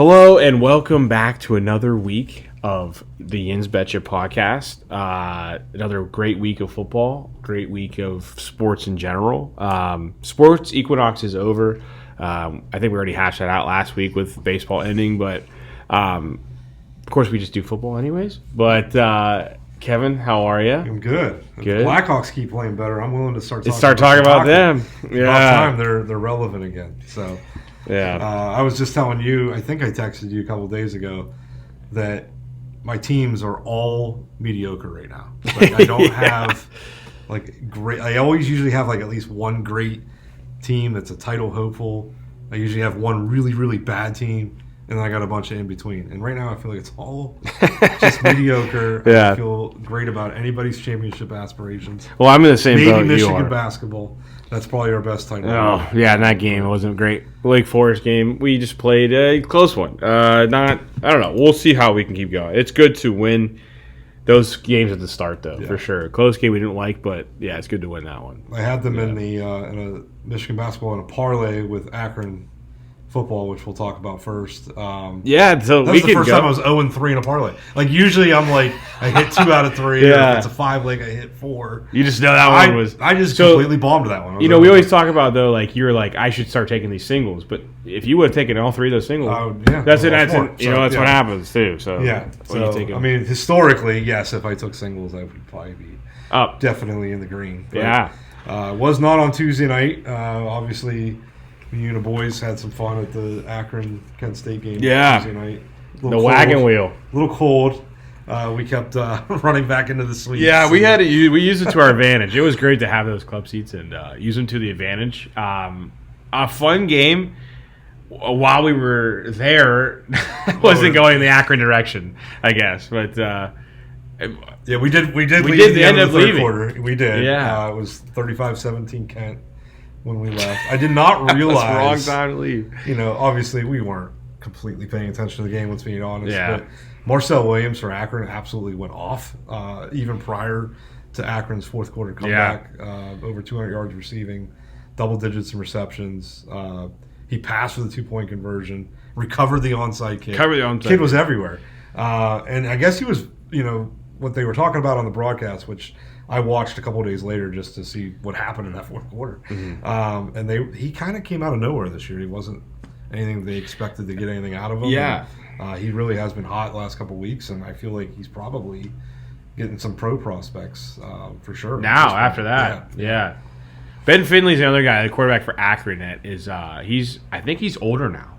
Hello and welcome back to another week of the Yins Betcha podcast. Another great week of football, great week of sports in general. Sports equinox is over. I think we already hashed that out last week with baseball ending, but of course we just do football anyways. But Kevin, how are you? I'm good. Good. The Blackhawks keep playing better. I'm willing to start talking about them. Yeah, about time they're relevant again. So. Yeah. I was just telling you, I think I texted you a couple of days ago that my teams are all mediocre right now. Like, I don't have great. I always usually have at least one great team that's a title hopeful. I usually have one really, really bad team, and then I got a bunch of in between. And right now I feel like it's all just mediocre. Yeah. I don't feel great about anybody's championship aspirations. Well, I'm in the same boat Maybe you are. Michigan basketball. That's probably our best title. Oh, yeah, in that game, it wasn't great. Wake Forest game, we just played a close one. I don't know. We'll see how we can keep going. It's good to win those games at the start, though, for sure. Close game we didn't like, but, yeah, it's good to win that one. I had them in a Michigan basketball in a parlay with Akron football, which we'll talk about first. So that was the first time I was 0-3 in a parlay. Usually I'm I hit 2 out of 3. Yeah. Or if it's a 5 leg, I hit 4. You just know that one was. I just completely bombed that one. We always talk about, though, you're I should start taking these singles. But if you would have taken all 3 of those singles, that's what happens, too. So, yeah. Historically, yes, if I took singles, I would probably be definitely in the green. But, was not on Tuesday night. Obviously, me and the boys had some fun at the Akron Kent State game Tuesday night. The wagon wheel. A little cold. We kept running back into the suites. Yeah, we used it to our advantage. It was great to have those club seats and use them to the advantage. A fun game while we were there wasn't going in the Akron direction, I guess. But we did leave the end of the third quarter. We did. Yeah. It was 35-17 Kent when we left. I did not realize. That's the wrong time to leave. Obviously we weren't completely paying attention to the game, let's be honest. Yeah. But Marcel Williams for Akron absolutely went off, even prior to Akron's fourth quarter comeback. Over 200 yards receiving, double digits in receptions. He passed for the 2-point conversion, recovered the onside kick. Kid was everywhere. And I guess he was, what they were talking about on the broadcast, which I watched a couple of days later just to see what happened in that fourth quarter. Mm-hmm. And he kind of came out of nowhere this year. He wasn't anything they expected to get anything out of him. Yeah. And, he really has been hot the last couple of weeks, and I feel like he's probably getting some pro prospects for sure. Now, after that, yeah. Ben Finley's another guy, the quarterback for Akron. That is, I think he's older now,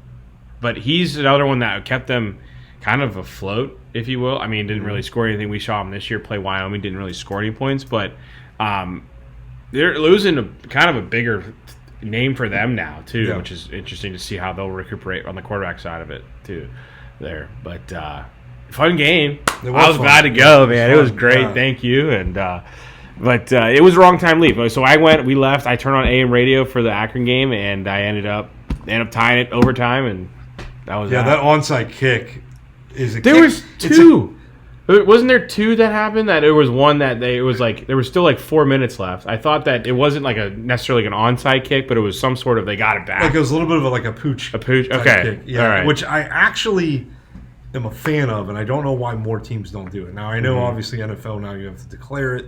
but he's another one that kept them kind of afloat, if you will. I mean, didn't really score anything. We saw him this year play Wyoming, didn't really score any points, but they're losing kind of a bigger name for them now, too, which is interesting to see how they'll recuperate on the quarterback side of it, too, there. But fun game. I was glad to go, man. It was great. Yeah. Thank you. And But it was the wrong time to leave. So we left. I turned on AM radio for the Akron game, and I ended up tying it overtime, and that was that onside kick. There was 2. Wasn't there 2 that happened? That there was one that there was still 4 minutes left. I thought that it wasn't necessarily an onside kick, but it was some sort of they got it back. It was a little bit of a pooch. A pooch. Okay. Kick. Yeah. All right. Which I actually am a fan of, and I don't know why more teams don't do it. Now I know obviously NFL now you have to declare it,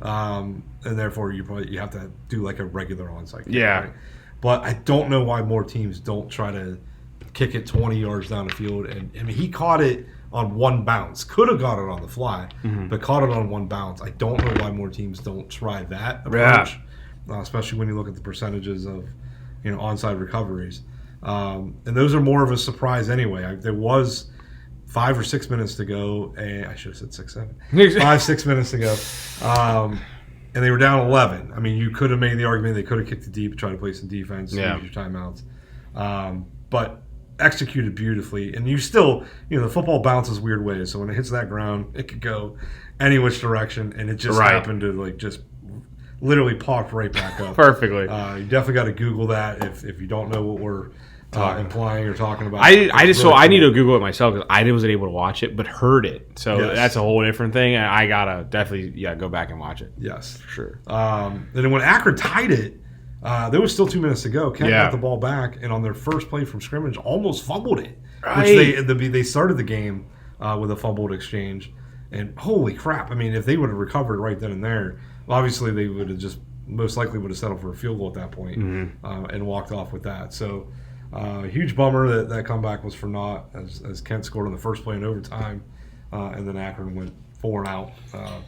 and therefore you have to do a regular onside kick. Yeah. Right? But I don't know why more teams don't try to kick it 20 yards down the field, and he caught it on one bounce. Could have got it on the fly, but caught it on one bounce. I don't know why more teams don't try that approach, especially when you look at the percentages of onside recoveries. And those are more of a surprise anyway. There was 5 or 6 minutes to go, and I should have said 6, 7. 5, 6 minutes to go. And they were down 11. I mean, you could have made the argument they could have kicked it deep, try to play some defense, use your timeouts. But executed beautifully, and you still, the football bounces weird ways. So when it hits that ground, it could go any which direction, and it just happened to just literally popped right back up perfectly. You definitely got to Google that if you don't know what we're implying or talking about. I need to Google it myself because I wasn't able to watch it, but heard it. So that's a whole different thing. I gotta definitely go back and watch it. Yes, for sure. And then when Akron tied it, There was still 2 minutes to go. Kent got the ball back, and on their first play from scrimmage, almost fumbled it. Right. Which they started the game with a fumbled exchange. And holy crap. I mean, if they would have recovered right then and there, obviously they would have just most likely would have settled for a field goal at that point, and walked off with that. So huge bummer that comeback was for naught as Kent scored on the first play in overtime, and then Akron went 4 and out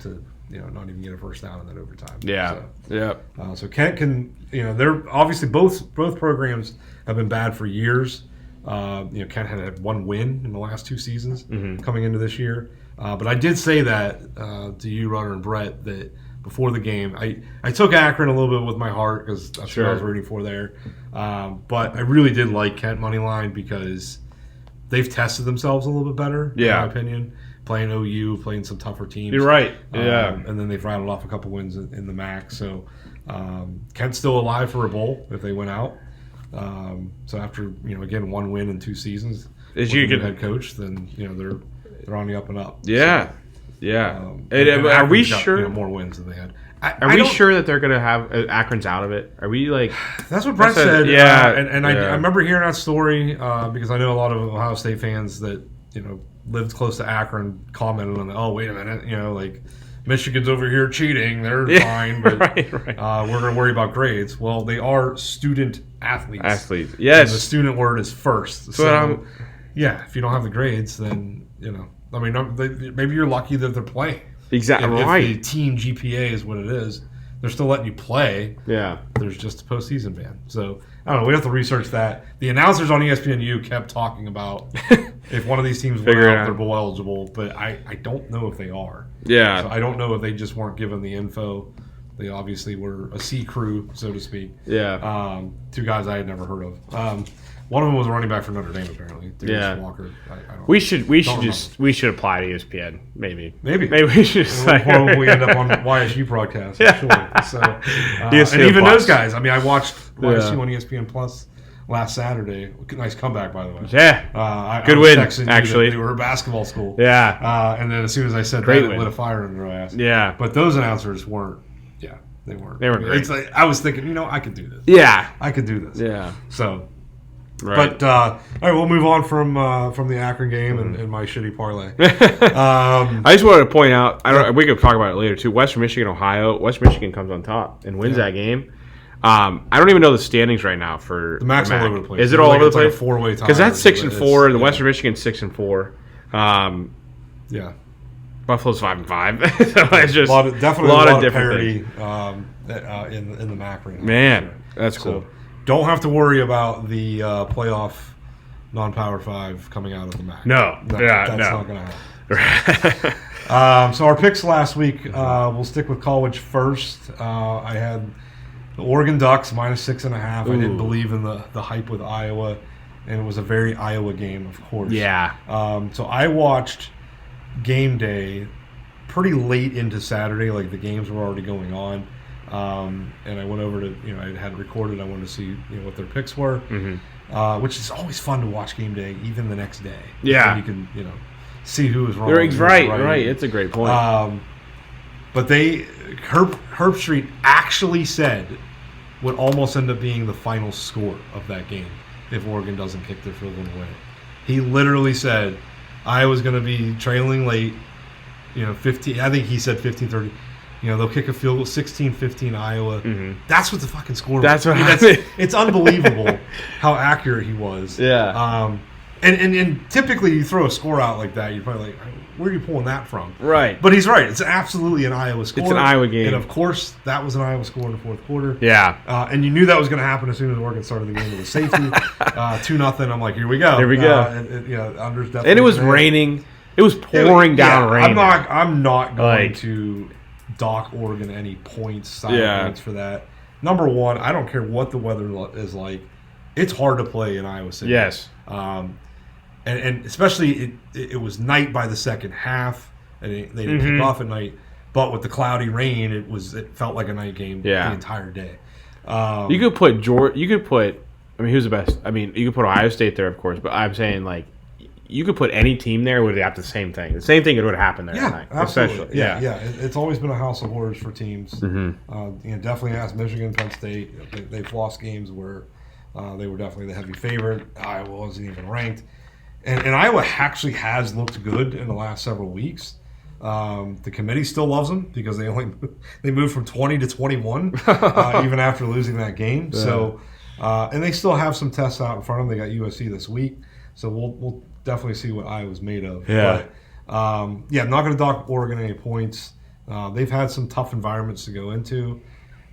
to not even get a first down in that overtime. Yeah. So Kent can, they're obviously both programs have been bad for years. Kent had 1 win in the last 2 seasons coming into this year. But I did say that to you, Runner and Brett, that before the game, I took Akron a little bit with my heart because that's what I was rooting for there. But I really did like Kent money line because they've tested themselves a little bit better, in my opinion. Playing OU, playing some tougher teams. You're right. Yeah. And then they've rattled off a couple wins in the MAC. So Kent's still alive for a bowl if they win out. So after, again, 1 win in 2 seasons as you get head coach, then, they're on the up and up. Yeah. So, and are we sure? Got, more wins than they had. Are we sure that they're going to have Akron's out of it? Are we like? That's what Brett said. Yeah. I remember hearing that story because I know a lot of Ohio State fans that lived close to Akron commented on, oh, wait a minute, like Michigan's over here cheating. They're fine, but we're going to worry about grades. Well, they are student athletes. Yes. And the student word is first. So, if you don't have the grades, then, maybe you're lucky that they're playing. Exactly. If the team GPA is what it is, they're still letting you play. Yeah. There's just a postseason ban. So, I don't know. We have to research that. The announcers on ESPNU kept talking about if one of these teams were out, they're bowl eligible, but I don't know if they are. Yeah. So I don't know if they just weren't given the info. They obviously were a C crew, so to speak. Yeah. 2 guys I had never heard of. One of them was a running back for Notre Dame, apparently. Walker. I don't we should apply to ESPN. Maybe we should. We'll probably end up on YSU broadcast. Yeah. So, and even those guys. I mean, I watched YSU on ESPN Plus last Saturday. Nice comeback, by the way. Yeah. Good win. Actually, they were a basketball school. Yeah. And then as soon as I said that, it lit a fire in their ass. Yeah. But those announcers weren't. Yeah, they weren't. They were great. It's like I was thinking, I could do this. Yeah. I could do this. Yeah. So. Right. But all right, we'll move on from the Akron game and my shitty parlay. I just wanted to point out. We could talk about it later too. Western Michigan, Ohio. Western Michigan comes on top and wins that game. I don't even know the standings right now for the MAC's all over the place. Is it all over the place? Like a 4-way tie because that's 6-4. The Western Michigan's 6-4. Yeah. Buffalo's 5-5. So it's just definitely a lot of different parity in the MAC right now. Man, that's cool. So, don't have to worry about the playoff non-Power 5 coming out of the MAC. No. That's not going to happen. So our picks last week, we'll stick with college first. I had the Oregon Ducks -6.5. I didn't believe in the hype with Iowa, and it was a very Iowa game, of course. Yeah. So I watched game day pretty late into Saturday, like the games were already going on. And I went over to, I had it recorded. I wanted to see, what their picks were, which is always fun to watch game day, even the next day. Yeah. You can, see who was wrong. Right. It's a great point. But Herb Street actually said would almost end up being the final score of that game if Oregon doesn't kick their field goal to win it. He literally said Iowa's going to be trailing late, 15. I think he said 15-30. They'll kick a field goal, 16-15 Iowa. That's what the fucking score was. It's unbelievable how accurate he was. Yeah. And typically you throw a score out like that, you're probably like, where are you pulling that from? Right. But he's right. It's absolutely an Iowa score. It's an Iowa game. And, of course, that was an Iowa score in the fourth quarter. Yeah. And you knew that was going to happen as soon as Oregon started the game with a safety. 2-0. I'm like, here we go. Here we go. And it was raining. It was pouring down rain. I'm not going to dock Oregon any points, points for that. Number one, I don't care what the weather is like. It's hard to play in Iowa City. Yes. And especially it was night by the second half, and they didn't kick off at night. But with the cloudy rain, it felt like a night game the entire day. You could put who's the best? I mean, you could put Ohio State there, of course, but I'm saying like you could put any team there, it would have the same thing. The same thing would happen there tonight. Absolutely. Essentially. Yeah. It's always been a house of horrors for teams. Definitely ask Michigan, Penn State. They've lost games where they were definitely the heavy favorite. Iowa wasn't even ranked. And Iowa actually has looked good in the last several weeks. The committee still loves them because they moved from 20 to 21 even after losing that game. Yeah. So and they still have some tests out in front of them. They got USC this week, so we'll definitely see what Iowa's made of. Yeah. But I'm not going to dock Oregon any points. They've had some tough environments to go into.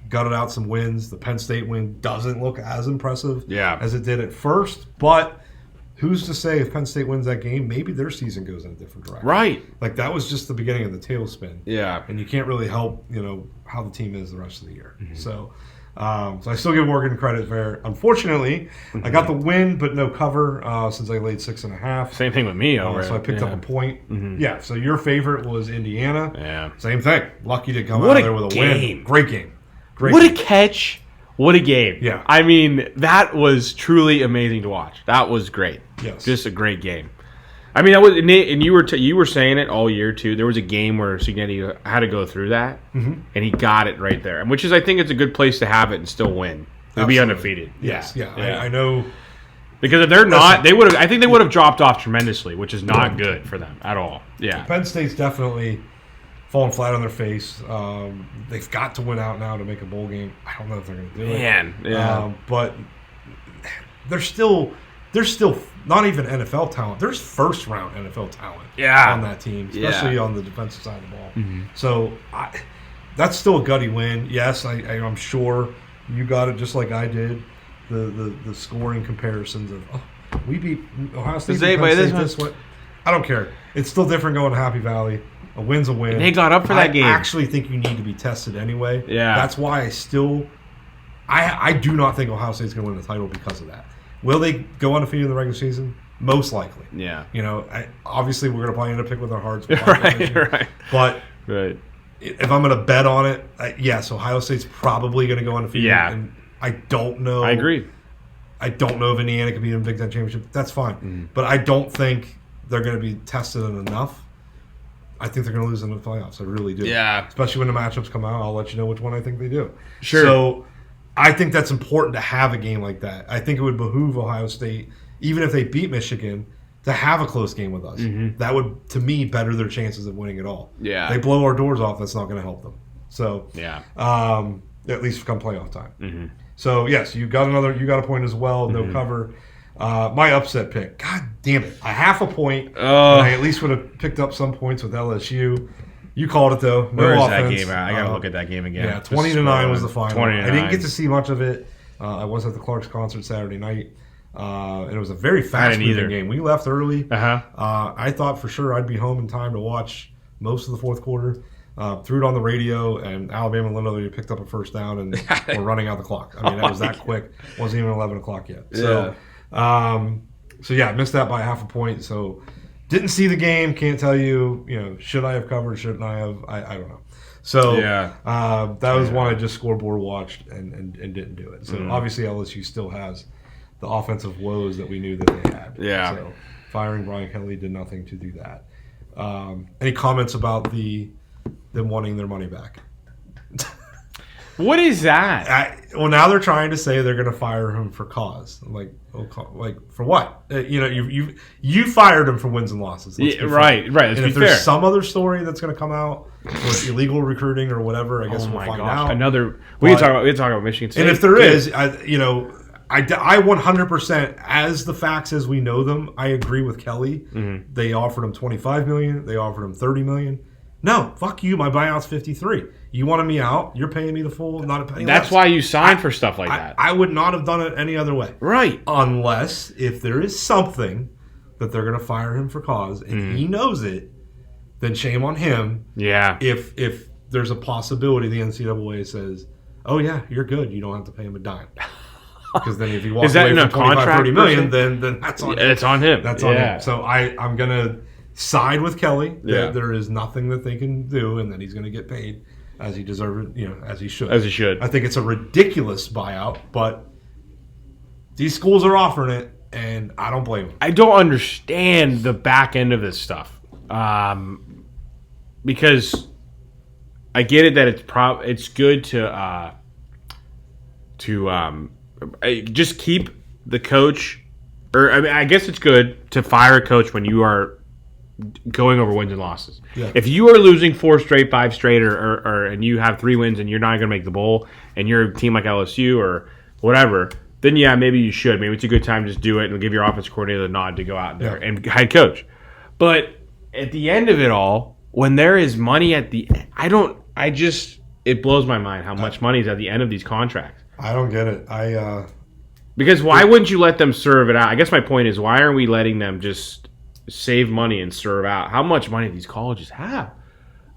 Gutted out some wins. The Penn State win doesn't look as impressive as it did at first, but who's to say if Penn State wins that game, maybe their season goes in a different direction. Right. Like, that was just the beginning of the tailspin. Yeah. And you can't really help, how the team is the rest of the year. So I still give Oregon credit there. Unfortunately, I got the win, but no cover since I laid 6.5. Same thing with me. So I picked up a point. Yeah, so your favorite was Indiana. Yeah. Same thing. Lucky to come out there with a win. Great game. What a catch. What a game. Yeah. I mean, that was truly amazing to watch. That was great. Yes. Just a great game. I mean, and you were saying it all year, too. There was a game where Signetti had to go through that, and he got it right there, which is, I think, it's a good place to have it and still win. They'll be undefeated. Yes. Yeah. I know. Because if they're not, I think they would have dropped off tremendously, which is not good for them at all. Yeah. Penn State's definitely falling flat on their face. They've got to win out now to make a bowl game. I don't know if they're going to do it. But they're still not even NFL talent. There's first-round NFL talent on that team, especially on the defensive side of the ball. So that's still a gutty win. Yes, I'm sure you got it just like I did. The scoring comparisons of we beat Ohio State this way. I don't care. It's still different going to Happy Valley. A win's a win. And they got up for that game. I actually think you need to be tested anyway. Yeah. That's why I do not think Ohio State's going to win the title because of that. Will they go undefeated in the regular season? Most likely. Yeah. Obviously, we're going to probably end up picking with our hearts. Right. But if I'm going to bet on it, yes, Ohio State's probably going to go undefeated. Yeah. And I don't know. I agree. I don't know if Indiana can beat them in the Big Ten Championship. That's fine. But I don't think they're going to be tested enough. I think they're going to lose in the playoffs. I really do. Yeah. Especially when the matchups come out. I'll let you know which one I think they do. Sure. So I think that's important to have a game like that. I think it would behoove Ohio State, even if they beat Michigan, to have a close game with us. That would, to me, better their chances of winning it all. Yeah. They blow our doors off, that's not going to help them. So at least come playoff time. So yes, you got a point as well. No cover. My upset pick. God damn it! A half a point. I at least would have picked up some points with LSU. You called it though. Where is that game at? I gotta look at that game again. Yeah, 20-9 was the final. I didn't get to see much of it. I was at the Clark's concert Saturday night, and it was a very fast-moving game. We left early. I thought for sure I'd be home in time to watch most of the fourth quarter. Threw it on the radio, and Alabama literally picked up a first down, and we're running out the clock. I mean, that was that quick. Wasn't even 11 o'clock yet. So, I missed that by half a point. So, didn't see the game. Can't tell you, should I have covered? Shouldn't I have? I don't know. So, that was one I just scoreboard watched and didn't do it. So, obviously, LSU still has the offensive woes that we knew that they had. Yeah. So, firing Brian Kelly did nothing to do that. Any comments about them wanting their money back? What is that? Well, now they're trying to say they're going to fire him for cause. Like for what? You fired him for wins and losses. Right. Let's and be if there's fair. some other story that's going to come out with illegal recruiting or whatever, I guess we'll find out. We can talk about Michigan State. And if there is, I 100%, as the facts as we know them, I agree with Kelly. They offered him $25 million. They offered him $30 million. No, fuck you. My buyout's 53. You wanted me out. You're paying me the full, not a penny less. That's why you signed for stuff like that. I would not have done it any other way. Right. Unless if there is something that they're going to fire him for cause and he knows it, then shame on him. Yeah. If there's a possibility the NCAA says, oh yeah, you're good. You don't have to pay him a dime. Because then if he walks away from 25-30 million, then that's on him. It's on him. That's on him. So I'm going to side with Kelly that there is nothing that they can do, and that he's going to get paid as he deserves, as he should. I think it's a ridiculous buyout, but these schools are offering it. and I don't blame him. I don't understand the back end of this stuff, because I get it that it's good to just keep the coach, or I mean, I guess it's good to fire a coach when you are going over wins and losses. Yeah. If you are losing 4 straight, 5 straight, or and you have 3 wins and you're not going to make the bowl, and you're a team like LSU or whatever, then yeah, maybe you should. Maybe it's a good time to just do it and give your offense coordinator the nod to go out there and head coach. But at the end of it all, when there is money at the, it blows my mind how much money is at the end of these contracts. I don't get it. Because why wouldn't you let them serve it out? I guess my point is, why aren't we letting them just save money and serve out? How much money do these colleges have?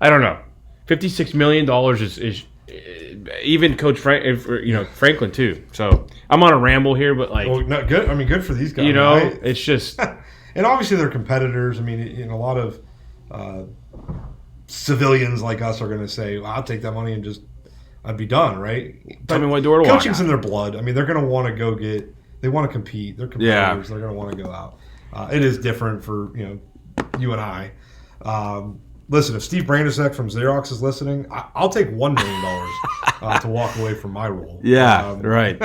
I don't know. $56 million is even Coach Franklin too. So I'm on a ramble here, but no, good. I mean, good for these guys. It's just, and obviously they're competitors. I mean, a lot of civilians like us are going to say, well, I'll take that money and just I'd be done, right? Tell me what door to walk coaching's out. In their blood. I mean, they're going to want to they want to compete. They're competitors. They're going to want to go out. It is different for you and I. Listen, if Steve Brandisek from Xerox is listening, I'll take $1 million to walk away from my role. Yeah, right.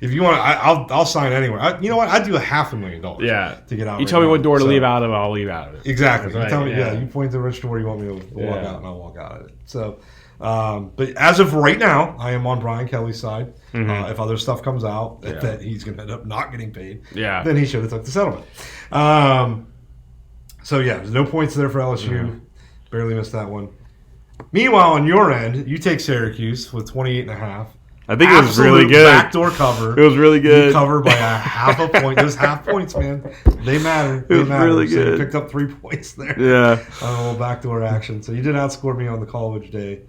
If you want, I'll sign anywhere. You know what? I'd do $500,000. Yeah, to get out. You tell me what door to leave out of, I'll leave out of it. Exactly. Right, you tell me. yeah. You point to which door you want me to walk out, and I'll walk out of it. So, but as of right now, I am on Brian Kelly's side. If other stuff comes out that he's going to end up not getting paid, then he should have took the settlement. So yeah, there's no points there for LSU. Barely missed that one. Meanwhile, on your end, you take Syracuse with 28.5. I think it was really good. Backdoor cover. It was really good. You covered by a half a point. Those half points, man, they matter. It was really good. So you picked up 3 points there. Yeah. On a little backdoor action. So you did outscore me on the college day,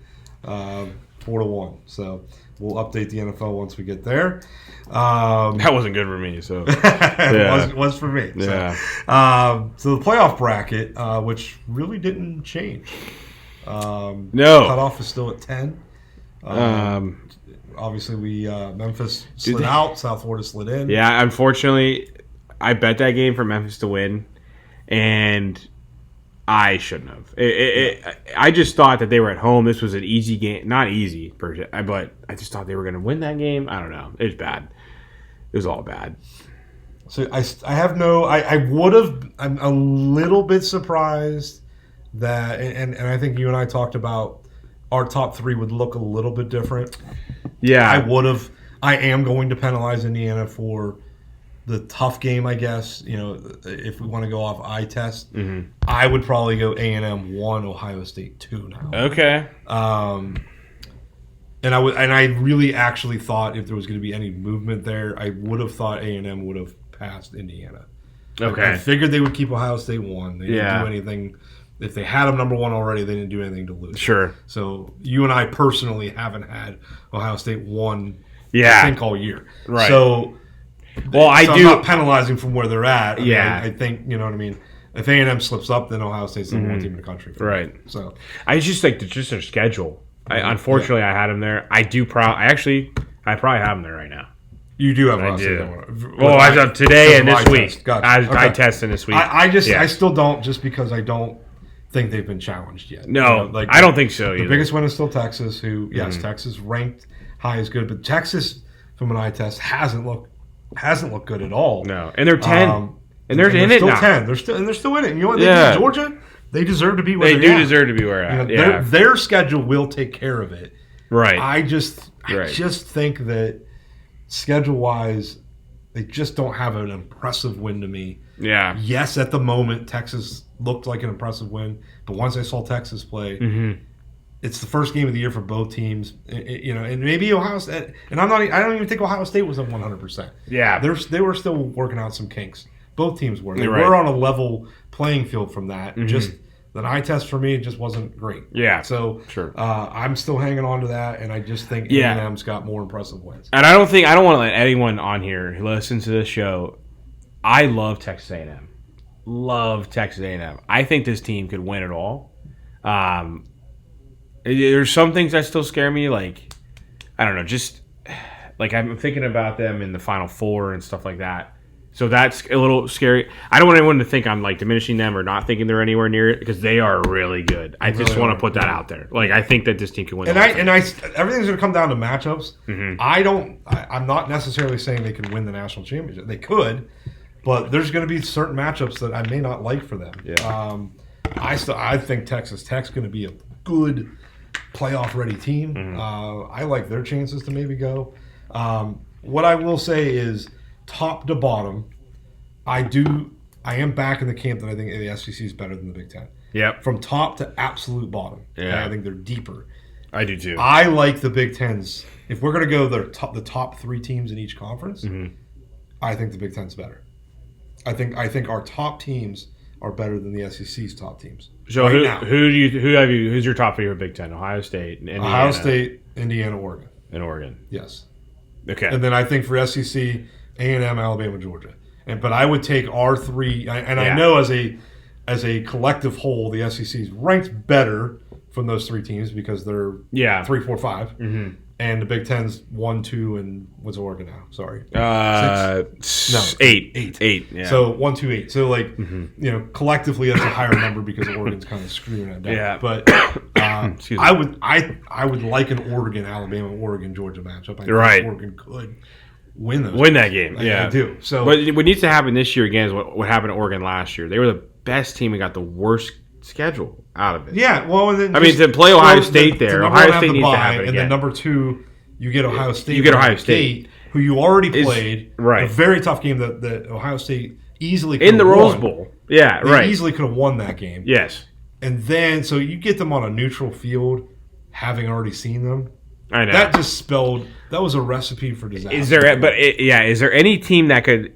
4-1. So we'll update the NFL once we get there. That wasn't good for me. So it was for me. Yeah. So the playoff bracket, which really didn't change. No. Cutoff is still at 10. Obviously, Memphis slid out. South Florida slid in. Yeah, unfortunately, I bet that game for Memphis to win, and I shouldn't have. I just thought that they were at home. This was an easy game. Not easy, per se, but I just thought they were going to win that game. I don't know. It was bad. It was all bad. So I have no... I would have... I'm a little bit surprised that... And I think you and I talked about our top 3 would look a little bit different. Yeah. I would have. I am going to penalize Indiana for the tough game, I guess. If we want to go off eye test, I would probably go A&M 1, Ohio State 2 now. Okay. And I really actually thought if there was going to be any movement there, I would have thought A&M would have passed Indiana. Okay. I figured they would keep Ohio State 1. They didn't do anything. If they had them number 1 already, they didn't do anything to lose. Sure. So you and I personally haven't had Ohio State 1, I think, all year. Right. So, I'm not penalizing from where they're at. I mean, Yeah. I think, you know what I mean? If A&M slips up, then Ohio State's the number 1 team in the country. Right. So I just like just their schedule. Unfortunately, I had them there. I probably have them there right now. you do have I Ohio State. do. Well, as of today and this week. Gotcha. I tested this week. I still don't, just because I don't think they've been challenged yet. No, I don't think so either. The biggest win is still Texas, who, yes, Texas ranked high is good, but Texas, from an eye test, hasn't looked good at all. No, and they're 10, and they're in it still now. 10. They're still in it. And you know what? They beat Georgia. They deserve to be where they deserve to be where they're at. Their schedule will take care of it. Right. I just think that schedule wise, they just don't have an impressive win to me. Yeah. Yes, at the moment, Texas looked like an impressive win, but once I saw Texas play, it's the first game of the year for both teams. And maybe Ohio State. And I don't even think Ohio State was at 100%. Yeah. They were still working out some kinks. Both teams were. They Right. were on a level playing field from that. Just the eye test for me just wasn't great. Yeah. So sure. I'm still hanging on to that, and I just think A&M's got more impressive wins. And I don't want to let anyone on here who listens to this show. I love Texas A&M. Love Texas A&M. I think this team could win it all. There's some things that still scare me, like I don't know, just like I'm thinking about them in the Final Four and stuff like that. So that's a little scary. I don't want anyone to think I'm like diminishing them or not thinking they're anywhere near it because they are really good. I just want to put that out there. Like I think that this team can win. Everything's going to come down to matchups. I'm not necessarily saying they can win the national championship. They could, but there's going to be certain matchups that I may not like for them. Yeah. I think Texas Tech's going to be a good playoff ready team. I like their chances to maybe go. What I will say is, top to bottom, I am back in the camp that I think the SEC is better than the Big Ten. Yep. From top to absolute bottom. Yeah. I think they're deeper. I do too. I like the Big Ten's. If we're going to go the top 3 teams in each conference, I think the Big Ten's better. I think our top teams are better than the SEC's top teams. So who's your top favorite Big Ten? Ohio State, Indiana. Ohio State, Indiana, Oregon. And Oregon. Yes. Okay. And then I think for SEC, A&M, Alabama, Georgia. But I would take our 3, I know as a collective whole, the SEC is ranked better from those 3 teams because they're 3, 4, 5. And the Big Ten's 1, 2, and what's Oregon now? Sorry, 6? No, 8. 8. Yeah. So 1, 2, 8. So collectively that's a higher number because Oregon's kind of screwing that down. Yeah. But I would like an Oregon, Alabama, Oregon, Georgia matchup. I think Oregon could win that game. I do. So, but what needs to happen this year again is what happened to Oregon last year. They were the best team and got the worst schedule out of it. Yeah, well, and then to play Ohio State there, Ohio State needs to happen again. And then number 2, you get Ohio State. You get Ohio State, who you already played. Right, a very tough game that Ohio State easily could in the Rose Bowl. Yeah, they easily could have won that game. Yes, and then so you get them on a neutral field, having already seen them. I know that just spelled that was a recipe for disaster. Is there any team that could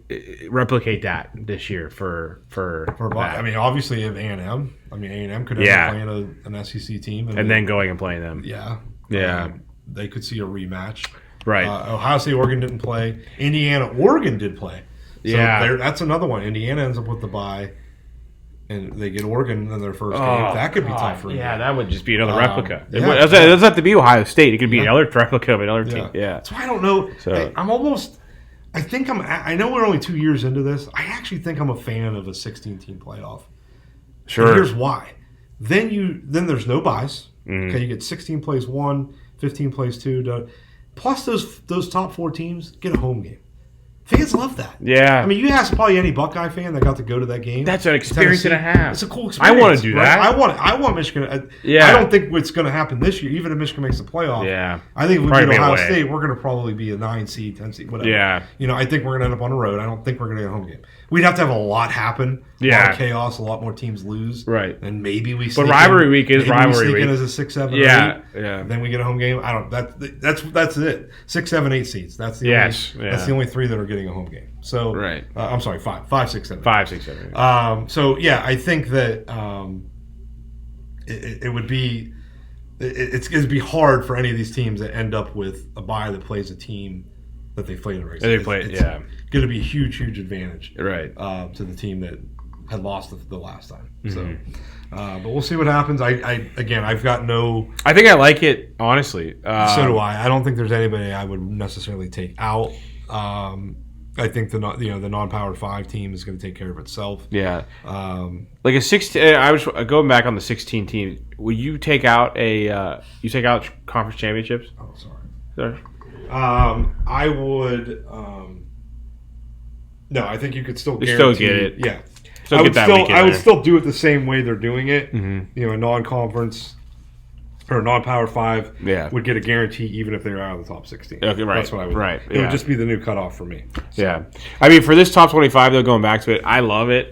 replicate that this year for that? I mean, obviously you have A&M. I mean, A&M could end up playing an SEC team and then going and playing them. Yeah. They could see a rematch. Right. Ohio State, Oregon didn't play. Indiana, Oregon did play. So that's another one. Indiana ends up with the bye, and they get Oregon in their first game. That could be tough for them. Yeah, that would just be another replica. It doesn't have to be Ohio State. It could be another replica of another team. Yeah. So I don't know. So, I know we're only 2 years into this. I actually think I'm a fan of a 16-team playoff. Sure. And here's why. Then there's no buys. Okay, you get 16 plays 1, 15 plays 2. Plus those top 4 teams get a home game. Fans love that. Yeah. I mean, you ask probably any Buckeye fan that got to go to that game. That's an experience and a half. It's a cool experience. I want to do that. I want Michigan. I don't think it's going to happen this year, even if Michigan makes the playoff. Yeah. I think if we get Ohio State, we're going to probably be a 9 seed, 10 seed, whatever. Yeah. I think we're going to end up on the road. I don't think we're going to get a home game. We'd have to have a lot happen. A lot of chaos, a lot more teams lose. Right. And maybe we But rivalry week is rivalry week. In as a 6, 7, 8. Yeah. Then we get a home game. I don't. That's it. 6, 7, 8 seeds. That's the that's the only 3 that are getting a home game. So I'm sorry, 5, 6, 7. 5, 6, 7. So I think that it would be it'd be hard for any of these teams that end up with a bye that plays a team that they played in the race. It's going to be a huge advantage, right, to the team that had lost the last time. So, but we'll see what happens. I've got no. I think I like it honestly. So do I. I don't think there's anybody I would necessarily take out. I think the non-powered 5 team is going to take care of itself. Yeah. Like a 16. I was going back on the 16 team. Will you take out you take out conference championships? Oh, Sorry. I would. No, I think you could still guarantee. Still get it. Yeah. I would still do it the same way they're doing it. Mm-hmm. A non-conference or non-power 5 would get a guarantee even if they're out of the top 16. Okay, right. That's what I would. Right. It would just be the new cutoff for me. So. Yeah. I mean, for this top 25, though, going back to it, I love it.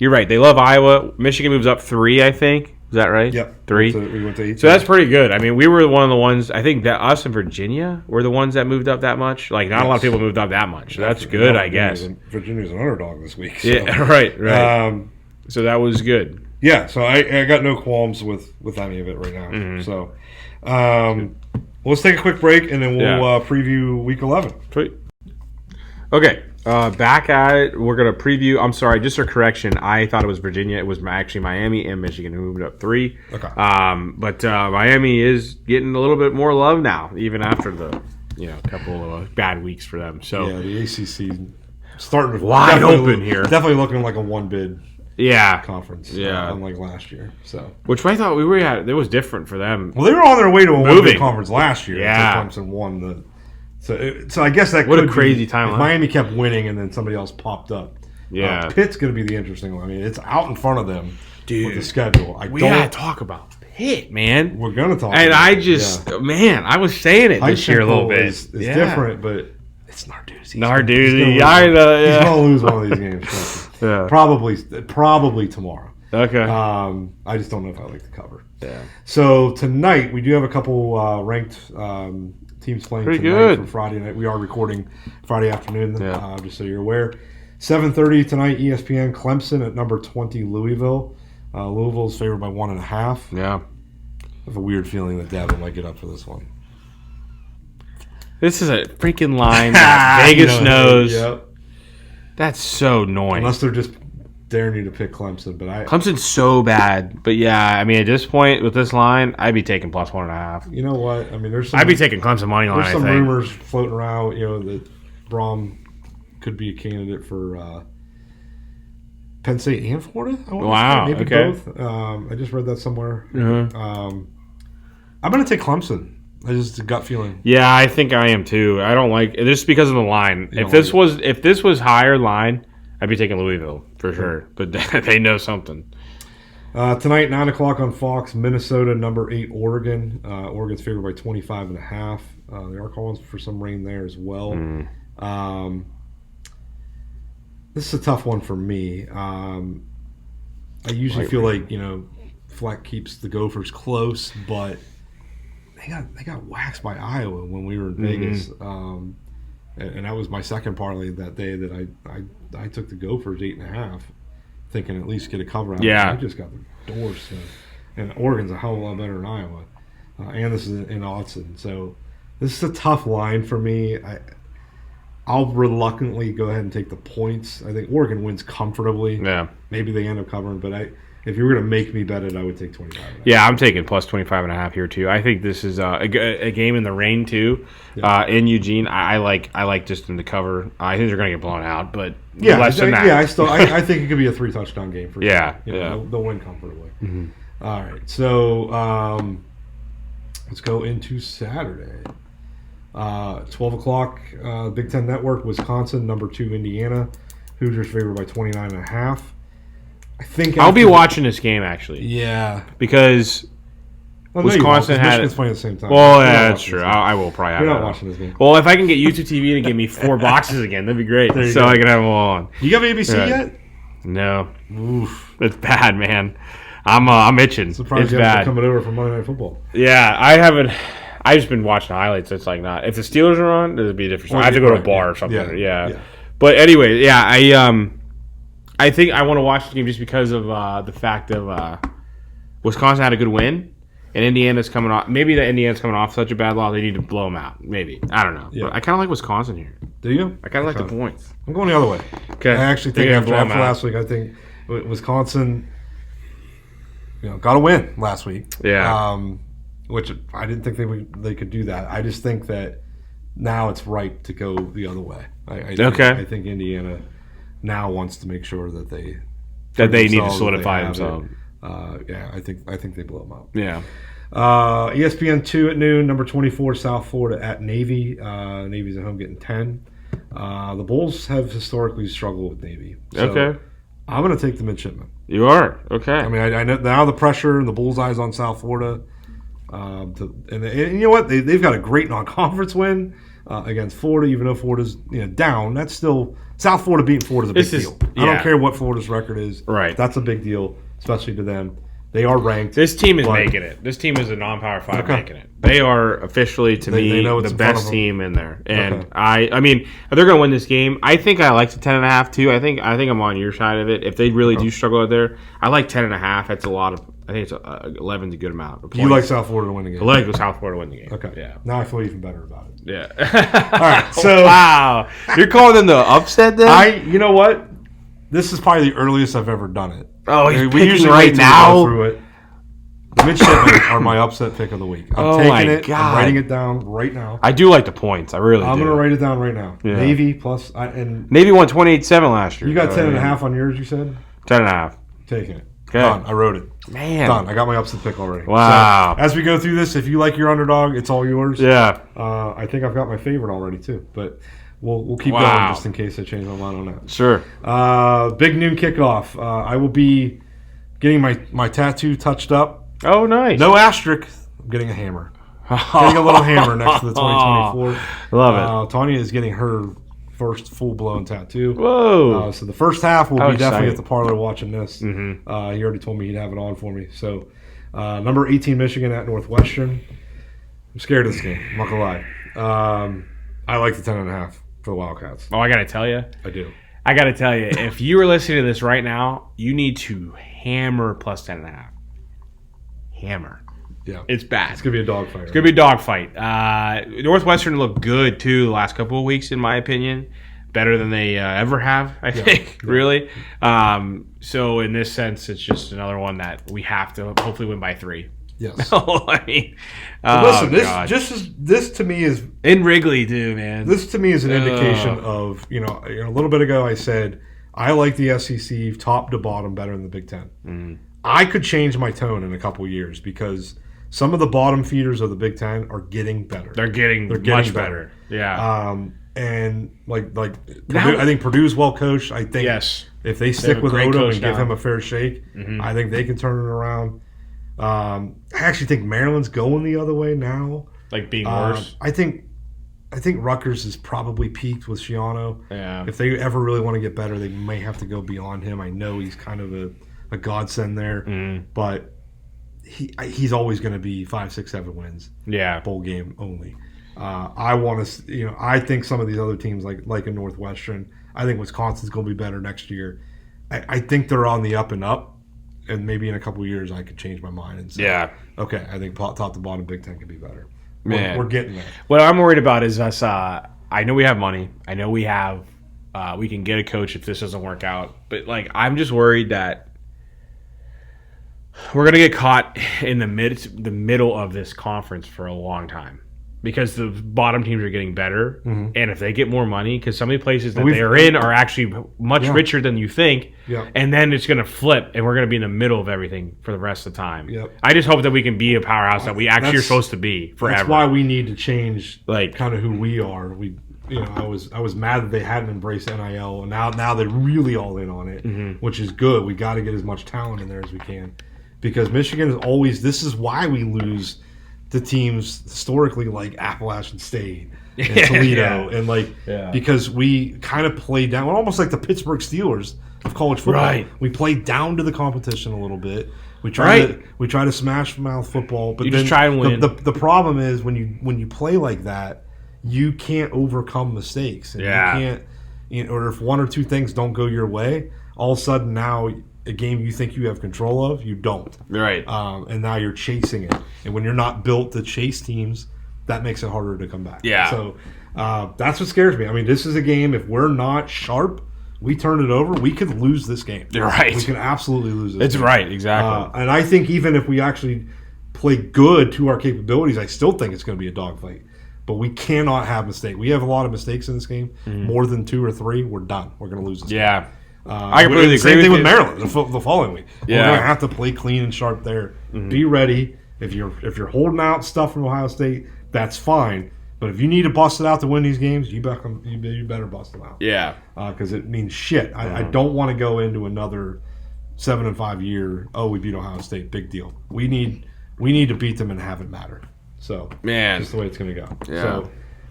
You're right. They love Iowa. Michigan moves up 3, I think. Is that right? Yep. 3? We went to 8. So that's pretty good. I mean, we were one of the ones, I think that us and Virginia were the ones that moved up that much. Like, not a lot of people moved up that much. So that's good, I guess. Virginia's an underdog this week. So. Yeah, right. So that was good. Yeah, so I got no qualms with any of it right now. Mm-hmm. So let's take a quick break, and then we'll preview Week 11. Sweet. Okay. Back at it, we're going to preview. I'm sorry, just a correction. I thought it was Virginia. It was actually Miami and Michigan who moved up 3. Okay. But Miami is getting a little bit more love now, even after the couple of bad weeks for them. So yeah, the ACC starting to wide open here. Definitely looking like a one bid Yeah. conference. Yeah. Unlike last year. So, which I thought we were at, it was different for them. well, they were on their way to a one bid conference last year. Yeah. Until Clemson won the. So I guess that what could a crazy be, time. If Miami kept winning and then somebody else popped up. Yeah. Pitt's going to be the interesting one. I mean, it's out in front of them. Dude, with the schedule. We gotta talk about Pitt, man. We're gonna talk. And about I just, man, I was saying it this year a little bit. It's different, but it's Narduzzi. Narduzzi, he's gonna lose one of these games. Yeah. Probably tomorrow. Okay. I just don't know if I like the cover. Yeah. So tonight we do have a couple ranked teams playing pretty tonight good for Friday night. We are recording Friday afternoon. Just so you're aware. 7:30 tonight, ESPN, Clemson at number 20, Louisville. Louisville's favored by 1.5. Yeah. I have a weird feeling that Davin might get up for this one. This is a freaking line that Vegas knows. Yep. That's so annoying. Unless they're just daring you to pick Clemson. But Clemson's so bad. But yeah, I mean, at this point with this line, I'd be taking plus 1.5. You know what? I mean, I'd be taking Clemson money line. There's some rumors floating around, that Braum could be a candidate for Penn State and Florida. Wow. Maybe okay. both. I just read that somewhere. Uh-huh. I'm going to take Clemson. It's a gut feeling. Yeah, I think I am too. I don't like just because of the line. If this was higher line, I'd be taking Louisville for sure. But they know something. Tonight, 9:00 on Fox, Minnesota, number 8, Oregon. Oregon's favored by 25.5. They are calling for some rain there as well. This is a tough one for me. I usually feel like Fleck keeps the Gophers close, but they got waxed by Iowa when we were in Vegas, and that was my second parlay that day. That I took the Gophers 8.5, thinking at least get a cover out. Yeah, I just got the doors, and Oregon's a hell of a lot better than Iowa, and this is in Austin, so this is a tough line for me. I'll reluctantly go ahead and take the points. I think Oregon wins comfortably. Yeah, maybe they end up covering, but if you were going to make me bet it, I would take 25. Yeah, I'm taking plus 25.5 here too. I think this is a game in the rain too, in Eugene. I like just in the cover. I think they're going to get blown out, but less than that. Yeah, I think it could be a 3 touchdown game for sure. They'll win comfortably. Mm-hmm. All right, so let's go into Saturday. 12:00, Big Ten Network, Wisconsin, number 2, Indiana. Hoosiers favored by 29.5. I think I'll be watching this game actually. Yeah, because Wisconsin had Michigan's playing at the same time. Well, yeah, that's true. I will probably have. You're not watching this game. Well, if I can get YouTube TV to give me 4 boxes again, that'd be great. So I can have them all on. You got ABC yet? No. Oof, it's bad, man. I'm itching. Surprised it's you bad. haven't coming over from Monday Night Football. Yeah, I haven't. I've just been watching highlights. It's like not. If the Steelers are on, it'd be a different. I have to go to a bar or something. Yeah. But anyway, I think I want to watch this game just because of the fact of Wisconsin had a good win, and Indiana's coming off. Maybe that Indiana's coming off such a bad loss, they need to blow them out. Maybe, I don't know. Yeah. But I kind of like Wisconsin here. Do you? I kind of like the points. I'm going the other way. Okay. I actually think after last week, I think Wisconsin, got a win last week. Yeah. Which I didn't think they could do that. I just think that now it's right to go the other way. I think Indiana now wants to make sure that they need to solidify themselves. I think they blow them up. Yeah. ESPN 2 at noon, number 24, South Florida at Navy. Navy's at home getting 10. The Bulls have historically struggled with Navy. So okay. I'm going to take the midshipmen. You are? Okay. I mean, I know now the pressure and the bullseye's on South Florida. And you know what? They've got a great non-conference win against Florida, even though Florida's down. That's still South Florida beating Florida's a big deal. I don't care what Florida's record is. Right. That's a big deal, especially to them. They are ranked. This team is making it. This team is a non-power 5 making it. They are officially, to me, the best team in there. And I mean, if they're going to win this game, I think I like the 10.5 too. I think I'm on your side of it. If they really do struggle out there, I like 10.5. That's a lot of. I think it's 11's a good amount. Of points. You like South Florida to win the game? I like South Florida to win the game. Okay. Yeah. Now I feel even better about it. Yeah. All right. So wow, you're calling them the upset then? You know what? This is probably the earliest I've ever done it. Oh, he's picking right now. Through it. The midshipmen are my upset pick of the week. I'm taking it. God. I'm writing it down right now. I do like the points. I really do. I'm going to write it down right now. Yeah. Navy plus... and Navy won 28-7 last year. you got 10.5 on yours, you said? 10.5. Taking it. Okay. Done. I wrote it. Man. Done. I got my upset pick already. Wow. So, as we go through this, if you like your underdog, it's all yours. Yeah. I think I've got my favorite already, too. But we'll keep Wow. going just in case I change my mind on that. Sure. Big noon kickoff. I will be getting my tattoo touched up. Oh, nice. No asterisk. I'm getting a hammer. Getting a little hammer next to the 2024. Love it. Tanya is getting her first full-blown tattoo. Whoa. So the first half will How be definitely at exciting. the parlor watching this. Mm-hmm. He already told me he'd have it on for me. So number 18 Michigan at Northwestern. I'm scared of this game. I'm not going to lie. I like the 10.5 for the Wildcats. Oh, I got to tell you. I do. I got to tell you, if you are listening to this right now, you need to hammer plus 10.5. Hammer. Yeah. It's bad. It's going to be a dogfight. It's going to be a dogfight. Northwestern looked good, too, the last couple of weeks, in my opinion. Better than they ever have, I think, really. So, in this sense, it's just another one that we have to hopefully win by 3. Yes. I mean, Listen, God. this to me is In Wrigley, too, man. This to me is an indication of, a little bit ago I said, I like the SEC top to bottom better than the Big Ten. Mm. I could change my tone in a couple years because some of the bottom feeders of the Big Ten are getting better. They're getting much better. Yeah. And like Now- Purdue, I think Purdue's well coached. I think Yes. if they have stick a with great Odom coach and give now. him a fair shake, Mhm. I think they can turn it around. I actually think Maryland's going the other way now. Like being worse. I think Rutgers is probably peaked with Schiano. Yeah. If they ever really want to get better, they may have to go beyond him. I know he's kind of a godsend there, but he's always going to be 5, 6, 7 wins. Yeah. Bowl game only. I want to, I think some of these other teams like in Northwestern, I think Wisconsin's going to be better next year. I think they're on the up and up, and maybe in a couple of years I could change my mind and say, Yeah. okay, I think top to bottom Big Ten could be better. Man. We're getting there. What I'm worried about is us. I know we have money. I know we have. We can get a coach if this doesn't work out. But I'm just worried that we're gonna get caught in the middle of this conference for a long time because the bottom teams are getting better, and if they get more money, because some of the places that they are in are actually much richer than you think, and then it's gonna flip, and we're gonna be in the middle of everything for the rest of the time. Yep. I just hope that we can be a powerhouse that we actually are supposed to be forever. That's why we need to change Like- kind of who we are. I was mad that they hadn't embraced NIL, and now they're really all in on it, which is good. We got to get as much talent in there as we can, because Michigan is always. This is why we lose to teams historically like Appalachian State and Toledo, and because we kind of play down. We're almost like the Pittsburgh Steelers of college football. Right. We play down to the competition a little bit. We try to smash mouth football, but You then just try and win. The problem is when you play like that, you can't overcome mistakes. And you can't, or if one or two things don't go your way, all of a sudden now a game you think you have control of, you don't. Right. And now you're chasing it. And when you're not built to chase teams, that makes it harder to come back. Yeah. So that's what scares me. I mean, this is a game, if we're not sharp, we turn it over, we could lose this game. You're right. We can absolutely lose this It's game. right, exactly. And I think even if we actually play good to our capabilities, I still think it's going to be a dogfight. But we cannot have mistakes. We have a lot of mistakes in this game. More than 2 or 3, we're done. We're going to lose this game. Yeah. I completely agree Same thing with with you. Maryland the following week. Yeah. We're going to have to play clean and sharp there. Be ready. If you're holding out stuff from Ohio State, that's fine. But if you need to bust it out to win these games, you better bust them out. Yeah. Because it means shit. I don't want to go into another 7-5 year. Oh, we beat Ohio State. Big deal. We need to beat them and have it matter. So Man. that's the way it's going to go. Yeah.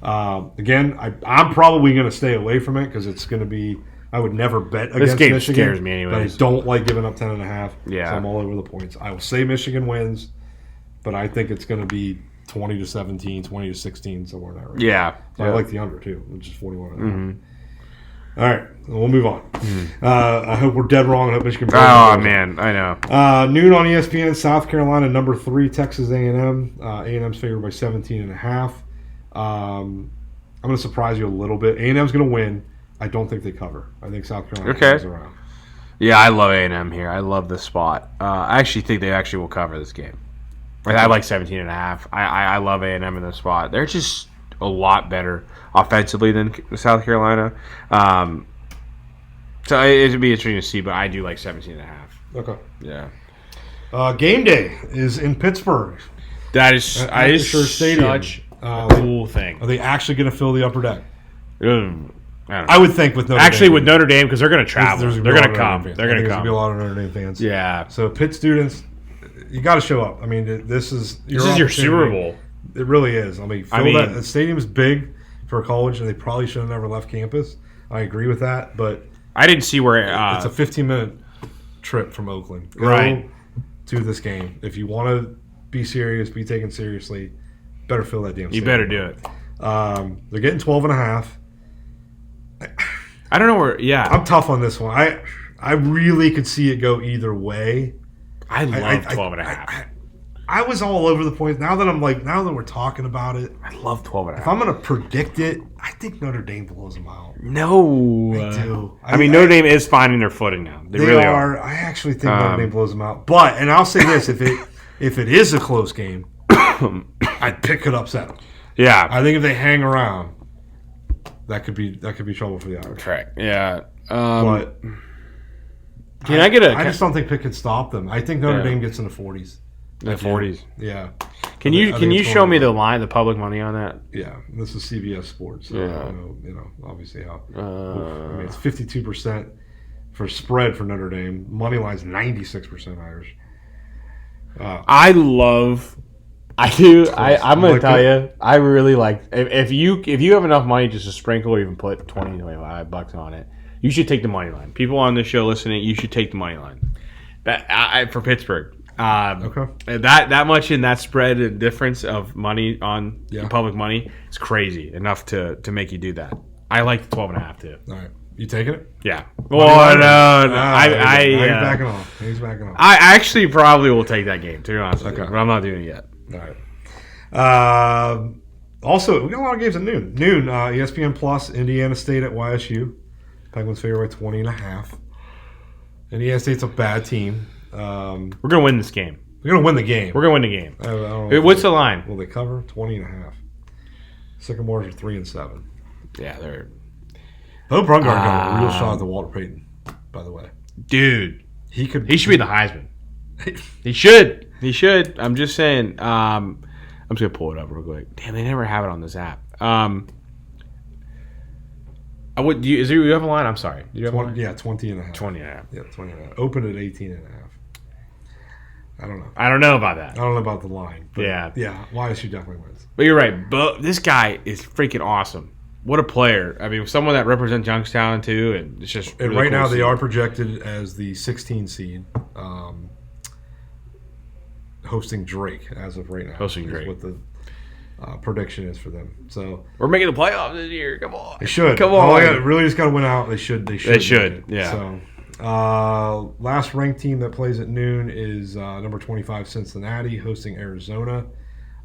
So again, I'm probably going to stay away from it because it's going to be. I would never bet against game Michigan. scares me anyways. But I don't like giving up 10.5. Yeah. So I'm all over the points. I will say Michigan wins, but I think it's going to be 20-17, 20-16, somewhere in that range. Yeah. So I like the under too, which is 41. All right, we'll move on. I hope we're dead wrong. I hope Michigan. Oh man, I know. Noon on ESPN. South Carolina, number 3, Texas A&M. A&M's favored by 17.5. I'm going to surprise you a little bit. A&M's going to win. I don't think they cover. I think South Carolina comes around. Yeah, I love A&M here. I love this spot. I actually think they actually will cover this game. I like 17.5. I love A&M in this spot. They're just a lot better offensively than South Carolina. So it'd be interesting to see, but I do like 17.5. Okay. Yeah. Game day is in Pittsburgh. That is Stadium. Such a cool thing. Are they actually going to fill the upper deck? I don't know. I would think with Notre Dame. With Notre Dame, because they're going to travel. They're going to come. They're going to There's come. going to be a lot of Notre Dame fans. Yeah. So Pitt students, you got to show up. I mean, this is your Super Bowl. It really is. I mean, the stadium is big for a college, and they probably should have never left campus. I agree with that, but I didn't see where it's a 15-minute trip from Oakland. Go to this game. If you want to be serious, be taken seriously, better fill that damn stadium. You better do it. They're getting 12.5. I don't know where. Yeah, I'm tough on this one. I really could see it go either way. I love 12.5. I was all over the point. Now that we're talking about it, I love 12.5. If I'm going to predict it, I think Notre Dame blows them out. No, I do. I mean, Notre Dame is finding their footing now. They really are. I actually think Notre Dame blows them out. But I'll say this: if it is a close game, I'd pick it upset them. Yeah, I think if they hang around, that could be trouble for the Irish. Correct. Yeah, but I just don't think Pitt can stop them. I think Notre Dame gets in the 40s. The 40s. Yeah. Can you show me the line, the public money on that? Yeah, this is CBS Sports. So you know, obviously how. I mean, it's 52% for spread for Notre Dame. Money line's 96% Irish. I'm going to tell you, I really like if you have enough money just to sprinkle or even put $20-$25 on it, you should take the money line. People on this show listening, you should take the money line. That for Pittsburgh. Okay. That much in that spread and difference of money on public money is crazy enough to make you do that. I like the 12.5 too. All right, you taking it? Yeah. Well, no. He's backing off. I actually probably will take that game, to be honest with you, but I'm not doing it yet. All right. Also, we got a lot of games at noon. ESPN Plus, Indiana State at YSU. Penguins favored by 20.5. Indiana State's a bad team. We're gonna win this game. We're gonna win the game. We're gonna win the game. What's the line? Will they cover 20.5? Sycamores are 3-7. Yeah, they're. Hope Brungard got a real shot at the Walter Payton. By the way, dude, he should be the Heisman. He should. I'm just saying. I'm just gonna pull it up real quick. Damn, they never have it on this app. Do you have a line? I'm sorry. Do you have 20, a line? Yeah, 20.5. 20.5. Yeah, 20.5. Open at 18.5. I don't know. I don't know about that. I don't know about the line. But yeah. YSU definitely wins. But you're right. But this guy is freaking awesome. What a player. I mean, someone that represents Youngstown, too. And it's just really right cool now, they are projected as the 16 seed, hosting Drake as of right now. Hosting Drake. What the prediction is for them. So we're making the playoffs this year. Come on. They should. Come on. Really just got to win out. They should. They should. Yeah. So, last ranked team that plays at noon is number 25 Cincinnati hosting Arizona.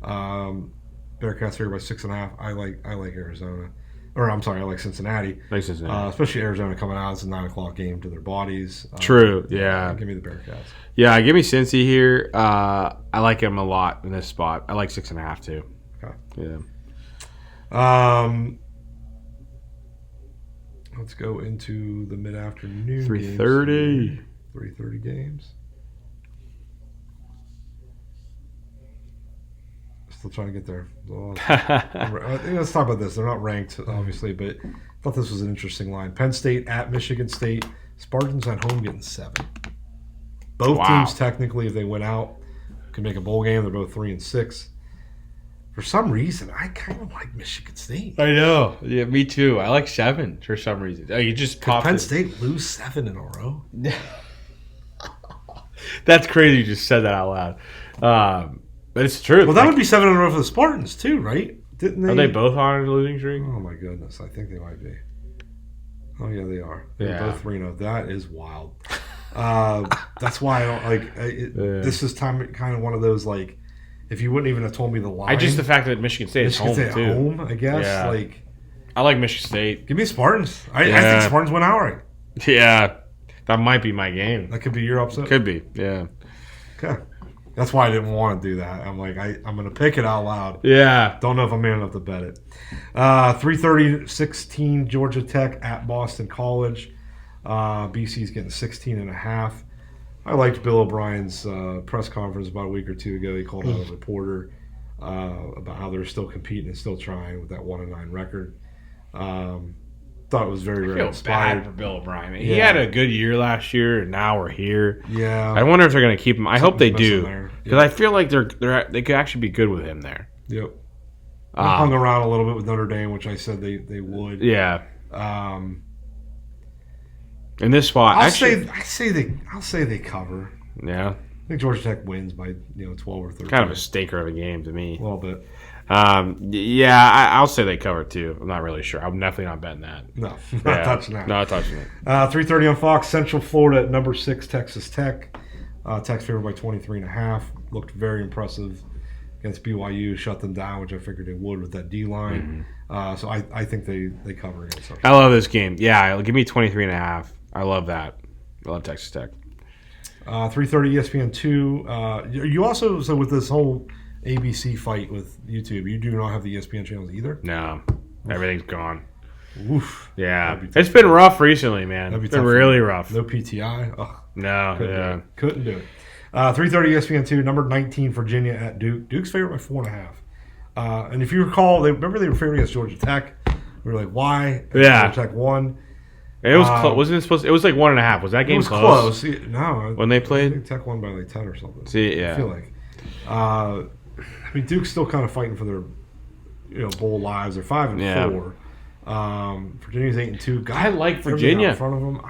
Bearcats favored by 6.5. I like Arizona, or I'm sorry, I like Cincinnati. Especially Arizona coming out. It's a 9:00 game to their bodies. True. Yeah. Give me the Bearcats. Yeah, give me Cincy here. I like him a lot in this spot. I like 6.5 too. Okay. Yeah. Let's go into the mid-afternoon 3:30. 3:30 games. Still trying to get there. Let's talk about this. They're not ranked, obviously, but I thought this was an interesting line. Penn State at Michigan State. Spartans at home getting 7. Both teams, technically, if they went out, could make a bowl game. They're both 3-6. For some reason, I kind of like Michigan State. I know. Yeah, me too. I like 7 for some reason. Oh, you just could Penn State lose 7 in a row? That's crazy. You just said that out loud. But it's true. Well, that would be 7 in a row for the Spartans too, right? Didn't they? Are they both on a losing streak? Oh my goodness, I think they might be. Oh yeah, they are. They're both 3-0. That is wild. That's why I don't like. This is kind of one of those like. If you wouldn't even have told me the line, the fact that Michigan State is home too. Home, I guess. Yeah. Like, I like Michigan State. Give me Spartans. I think Spartans win outright. Yeah, that might be my game. That could be your upset. Could be. Yeah. Okay. That's why I didn't want to do that. I'm like, I'm going to pick it out loud. Yeah. Don't know if I'm man enough to bet it. 3:30-16 Georgia Tech at Boston College. BC's getting 16.5. I liked Bill O'Brien's press conference about a week or two ago. He called out a reporter about how they're still competing and still trying with that 1-9 record. Thought it was very, very inspired. Bad for Bill O'Brien. He had a good year last year, and now we're here. Yeah. I wonder if they're going to keep him. I hope they do, because I feel like they could actually be good with him there. Yep. Hung around a little bit with Notre Dame, which I said they would. Yeah. In this spot, I'll say they cover. Yeah. I think Georgia Tech wins by 12 or 13. Kind of a stinker of a game to me. A little bit. I'll say they cover too. I'm not really sure. I'm definitely not betting that. No, not touching that. Not touching it. 3:30 on Fox. Central Florida at number 6, Texas Tech. Tech's favored by 23.5. Looked very impressive against BYU. Shut them down, which I figured they would with that D line. So I think they cover against them. I love this game. Yeah, give me 23.5. I love that. I love Texas Tech. 3:30 ESPN 2. You also, so with this whole ABC fight with YouTube, you do not have the ESPN channels either? No. Everything's gone. Oof. Yeah. It's been rough recently, man. It's been really rough. No PTI? Oh, no. Couldn't do it. 3:30 ESPN 2, number 19 Virginia at Duke. Duke's favorite by 4.5. And if you recall, remember they were favored against Georgia Tech. We were like, why? Yeah. Georgia Tech won. It was close. Wasn't it supposed to, it was like 1.5. Was that game close? No. When they played? I think Tech won by like 10 or something. See, yeah. I feel like. I mean, Duke's still kind of fighting for their bowl lives. They're 5-4. Virginia's 8-2. I like Virginia. In front of them.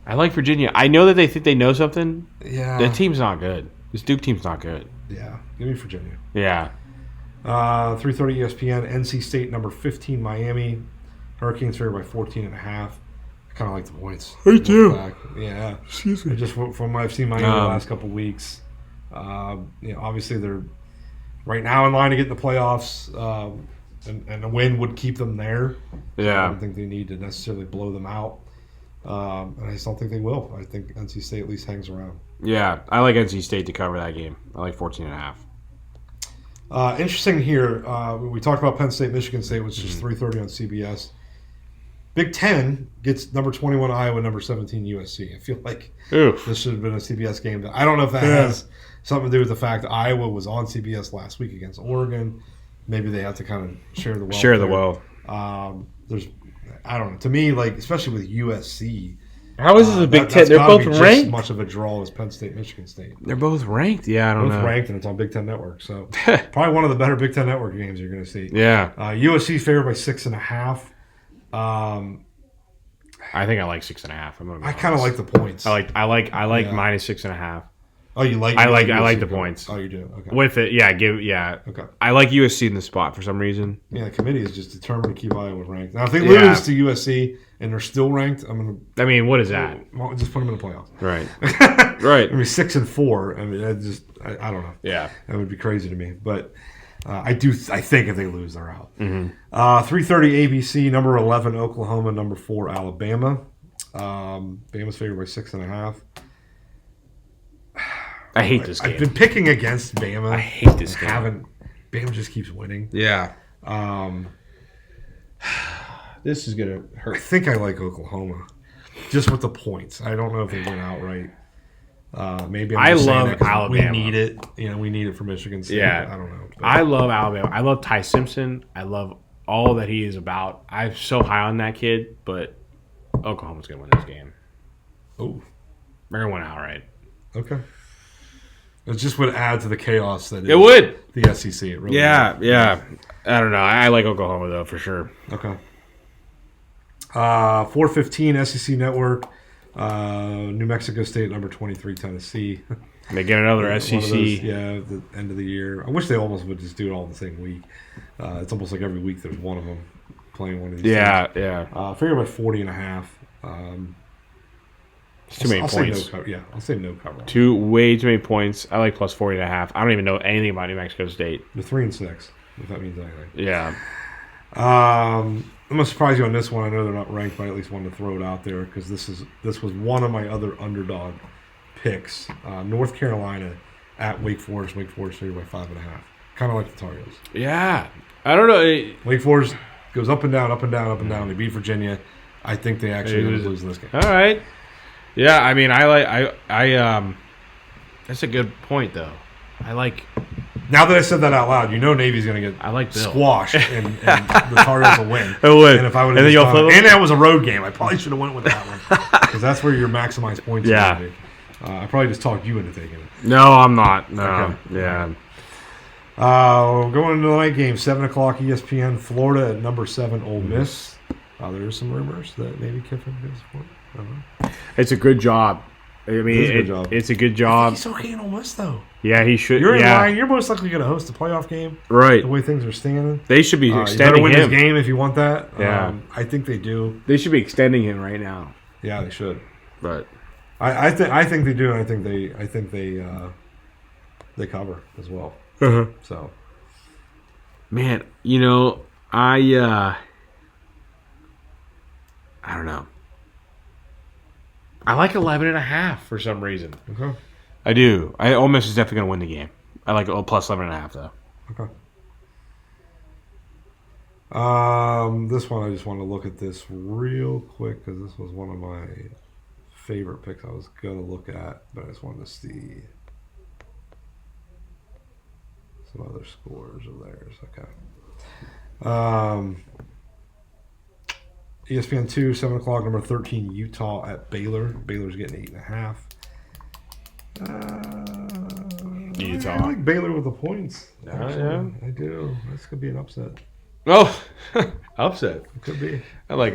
I like Virginia. I know that they think they know something. Yeah. The team's not good. This Duke team's not good. Yeah. Give me Virginia. Yeah. 3:30 ESPN. NC State number 15 Miami. Hurricanes favored by 14.5. I kind of like the points. Me too. Yeah. Excuse me. Just from what I've seen Miami the last couple weeks. Obviously they're right now in line to get in the playoffs, and a win would keep them there. Yeah. I don't think they need to necessarily blow them out, and I just don't think they will. I think NC State at least hangs around. Yeah, I like NC State to cover that game. I like 14.5. Interesting here, we talked about Penn State, Michigan State, which is 3:30 on CBS. Big Ten gets number 21 Iowa, number 17 USC. I feel like this should have been a CBS game. I don't know if that has something to do with the fact that Iowa was on CBS last week against Oregon. Maybe they have to kind of share the wealth. Share the wealth. I don't know. To me, like especially with USC, how is this a Big Ten? They're both ranked. As much of a draw as Penn State, Michigan State. They're both ranked. Yeah, I don't know. Both ranked, and it's on Big Ten Network. So probably one of the better Big Ten Network games you're going to see. Yeah. USC favored by 6.5. I think I like 6.5. I kind of like the points. I like minus 6.5. Oh, you like? I like the points. Oh, you do. Okay. With it, yeah. Okay. I like USC in the spot for some reason. Yeah, the committee is just determined to keep Iowa ranked. Now, if they lose to USC and they're still ranked, I'm gonna. I mean, what is that? Well, just put them in the playoffs. Right. Right. I mean, 6-4. I mean, I don't know. Yeah. That would be crazy to me, but. I think if they lose, they're out. 3:30 ABC, number 11 Oklahoma, number 4 Alabama. Bama's favored by 6.5. I hate this game. I've been picking against Bama. I hate this game. Bama just keeps winning. Yeah. This is gonna hurt. I think I like Oklahoma, just with the points. I don't know if they win outright. Maybe I love Alabama. We need it. We need it for Michigan State. Yeah, I don't know. But. I love Alabama. I love Ty Simpson. I love all that he is about. I'm so high on that kid, but Oklahoma's gonna win this game. Oh, they're gonna win outright. Okay. It just would add to the chaos that it would the SEC. It really would. Yeah. I don't know. I like Oklahoma though for sure. Okay. 4:15 SEC Network. New Mexico State, number 23, Tennessee. They get another SEC. The end of the year. I wish they almost would just do it all the same week. It's almost like every week there's one of them playing one of these. Yeah. Figure by 40.5. It's too many points. I'll say no cover. Way too many points. I like plus 40.5. I don't even know anything about New Mexico State. They're 3-6, if that means anything. Yeah. I'm gonna surprise you on this one. I know they're not ranked, but I at least wanted to throw it out there because this was one of my other underdog picks. North Carolina at Wake Forest. Wake Forest favored by 5.5. Kind of like the Tar Heels. Yeah. I don't know. Wake Forest goes up and down, up and down, up and down. They beat Virginia. I think they actually lose in this game. All right. Yeah, I mean, that's a good point, though. Now that I said that out loud, Navy's going to get squashed, and the Tar Heels will win. It would. And if I would have, and that was a road game, I probably should have went with that one because that's where your maximized points. Yeah. Be. I probably just talked you into taking it. No, I'm not. No. Okay. Yeah. Going into the night game, 7:00 ESPN, Florida at number 7, Ole Miss. There is some rumors that maybe Kiffin is for it. I don't know. It's a good job. I mean, it's a good job. He's okay in Ole Miss, though. Yeah, he should. You're in line. You're most likely going to host a playoff game. Right. The way things are standing. They should be extending you better win him. this game if you want that. Yeah. I think they do. They should be extending him right now. Yeah, they should. But I think they do. And I think they cover as well. So, man, I don't know. I like 11.5 for some reason. Okay. I do. Ole Miss is definitely going to win the game. I like plus 11.5 though. Okay. This one I just want to look at this real quick because this was one of my favorite picks I was gonna look at, but I just wanted to see some other scores of theirs. Okay. ESPN 2, 7:00, number 13, Utah at Baylor. Baylor's getting 8.5. Utah. I like Baylor with the points. Yeah. I do. This could be an upset. Oh, upset. It could be. I like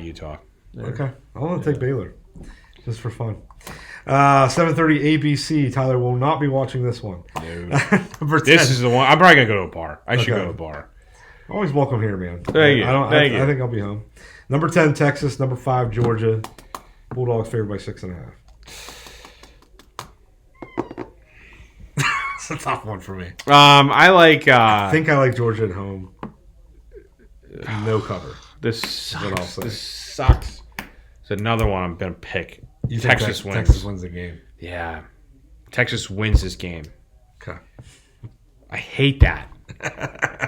Utah. Yeah. Okay. I want to take Baylor just for fun. 7:30 ABC. Tyler will not be watching this one. No. This is the one. I'm probably going to go to a bar. I should go to a bar. Always welcome here, man. Thank you. I think I'll be home. Number 10, Texas. Number 5, Georgia. Bulldogs favored by 6.5. It's a tough one for me. I think I like Georgia at home. No cover. This sucks. This sucks. It's another one I'm going to pick. Texas wins. Texas wins the game. Yeah. Texas wins this game. Okay. I hate that.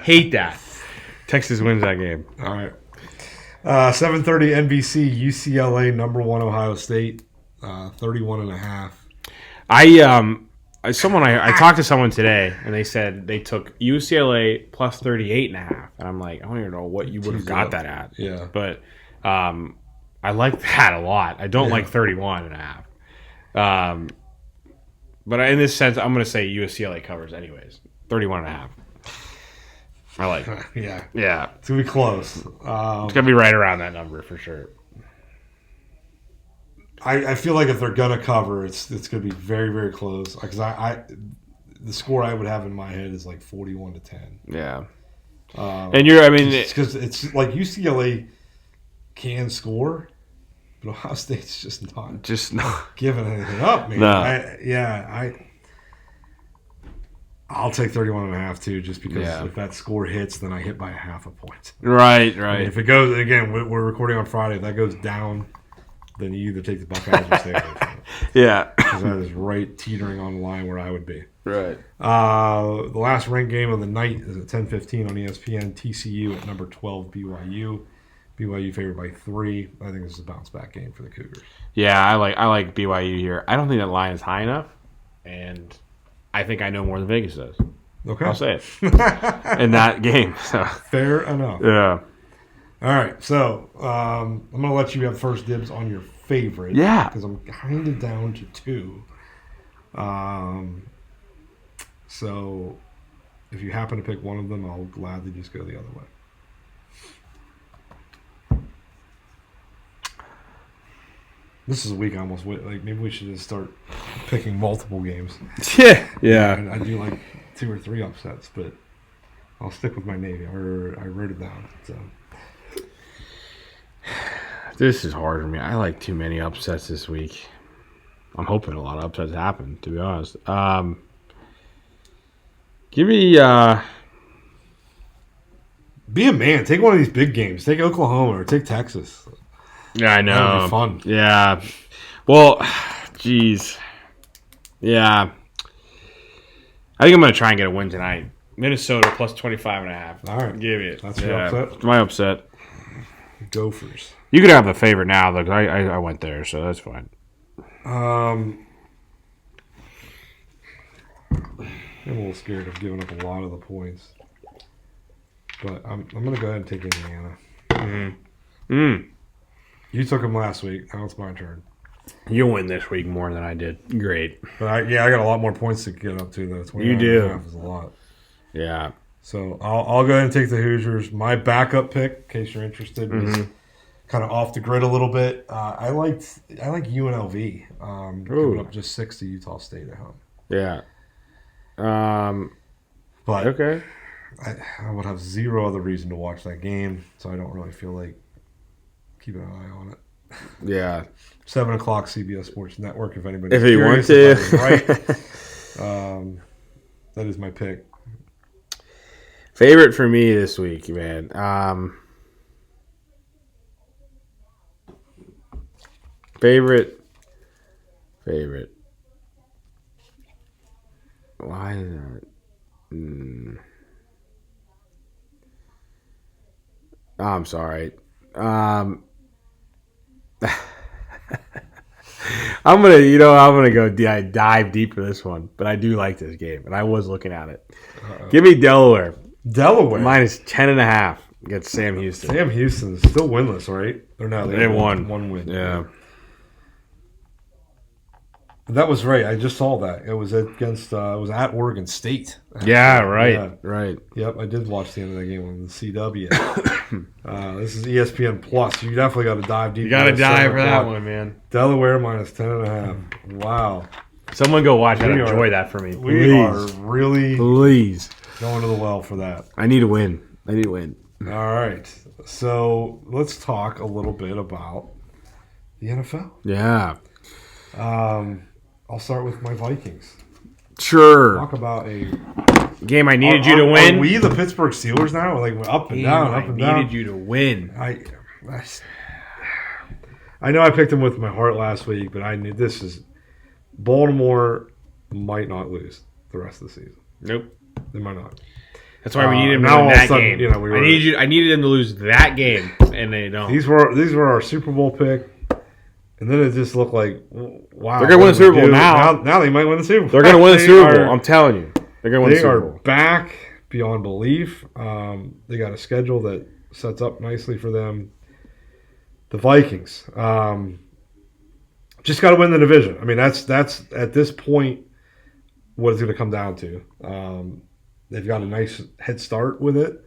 Hate that. Texas wins that game. All right. 7:30 NBC, UCLA, number 1, Ohio State, 31.5. I talked to someone today, and they said they took UCLA plus 38.5, and I'm like, I don't even know what you would have got that at. Yeah. But I like that a lot. I don't like 31.5. But in this sense, I'm going to say UCLA covers anyways. 31.5. I like it. Yeah. Yeah. It's going to be close. It's going to be right around that number for sure. I feel like if they're going to cover, it's going to be very, very close. Because the score I would have in my head is like 41-10. Yeah. And because it's like UCLA can score, but Ohio State's just not giving anything up, man. No. I'll take 31.5 too, just because if that score hits, then I hit by 0.5 point. Right. I mean, if it goes again, we're recording on Friday. If that goes down, then you either take the Buckeyes or stay away from it. Yeah, because that is right teetering on the line where I would be. Right. The last ranked game of the night is at 10:15 on ESPN. TCU at number 12, BYU. BYU favored by 3. I think this is a bounce back game for the Cougars. Yeah, I like BYU here. I don't think that line is high enough, and I think I know more than Vegas does. Okay. I'll say it. In that game. So. Fair enough. Yeah. All right. So I'm going to let you have first dibs on your favorite. Yeah. Because I'm kind of down to 2. So if you happen to pick one of them, I'll gladly just go the other way. This is a week I almost went. Like maybe we should just start picking multiple games. Yeah. I do like 2 or 3 upsets, but I'll stick with my Navy. I wrote it down. So this is hard for me. I like too many upsets this week. I'm hoping a lot of upsets happen. To be honest, give me. Be a man. Take one of these big games. Take Oklahoma or take Texas. Yeah, I know. That would be fun. Yeah. Well, geez. Yeah. I think I'm going to try and get a win tonight. Minnesota plus 25.5. All right. Give it. That's your upset? It's my upset. Gophers. You could have the favorite now, though. I went there, so that's fine. I'm a little scared of giving up a lot of the points. But I'm going to go ahead and take Indiana. You took them last week. Now it's my turn. You'll win this week more than I did. Great. But I got a lot more points to get up to, though. You do. Is a lot. Yeah. So I'll go ahead and take the Hoosiers. My backup pick, in case you're interested, was kind of off the grid a little bit. I like UNLV giving up just 6 to Utah State at home. Yeah. But okay. I would have zero other reason to watch that game, so I don't really feel like keeping an eye on it. Yeah. 7 o'clock CBS Sports Network. If anybody's if you curious, want to, if I was right. That is my pick. Favorite for me this week, man. Favorite. Why is that? I'm sorry. I'm gonna go dive deep for this one, but I do like this game, and I was looking at it. Give me Delaware. Delaware minus 10.5 against Sam Houston. Sam Houston's still winless, right? Or no, they won one win. Yeah. That was right. I just saw that. It was against. It was at Oregon State. Yeah, right. Right. Yep, I did watch the end of that game on the CW. This is ESPN Plus. You definitely got to dive deep. You got to dive for that one, man. Delaware minus 10.5. Wow. Someone go watch that. Enjoy that for me. We are really going to the well for that. I need a win. All right. So let's talk a little bit about the NFL. Yeah. I'll start with my Vikings. Sure. Talk about a game I needed you to win. Are we the Pittsburgh Steelers now? We're like up and down, up and down. I needed you to win. I know I picked them with my heart last week, but I knew this is Baltimore might not lose the rest of the season. Nope. They might not. That's why we needed them to win that game. I needed them to lose that game, and they don't. These were our Super Bowl pick. And then it just looked like, wow. They're going to win the Super Bowl now. Now they might win the Super Bowl. They're going to win the Super Bowl. I'm telling you. They're going to win the Super Bowl. They are back beyond belief. They got a schedule that sets up nicely for them. The Vikings. Just got to win the division. I mean, that's at this point what it's going to come down to. They've got a nice head start with it.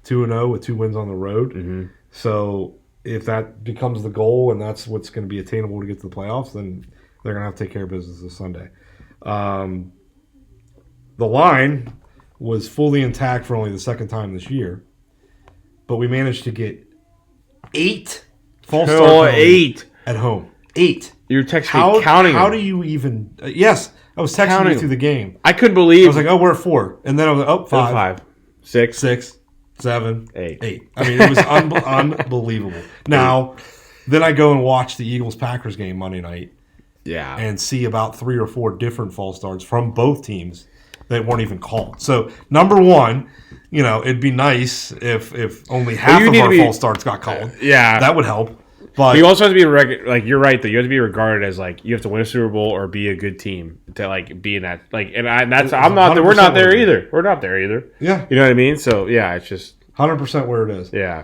2-0 with 2 wins on the road. Mm-hmm. So if that becomes the goal and that's what's going to be attainable to get to the playoffs, then they're going to have to take care of business this Sunday. The line was fully intact for only the second time this year, but we managed to get 8 false start at home. 8. You're texting counting. How do you even? Yes, I was texting you through the game. I couldn't believe. I was like, oh, we're at 4, and then I was like, 5, 6, 7, 8. I mean, it was unbelievable. Now, then I go and watch the Eagles-Packers game Monday night. Yeah. And see about 3 or 4 different false starts from both teams that weren't even called. So, number one, it'd be nice if only half of our false starts got called. Yeah. That would help. But you also have to be you're right though. You have to be regarded as you have to win a Super Bowl or be a good team to be in that I'm not. We're not there either. We're not there either. Yeah. You know what I mean? So yeah, it's just 100% where it is. Yeah.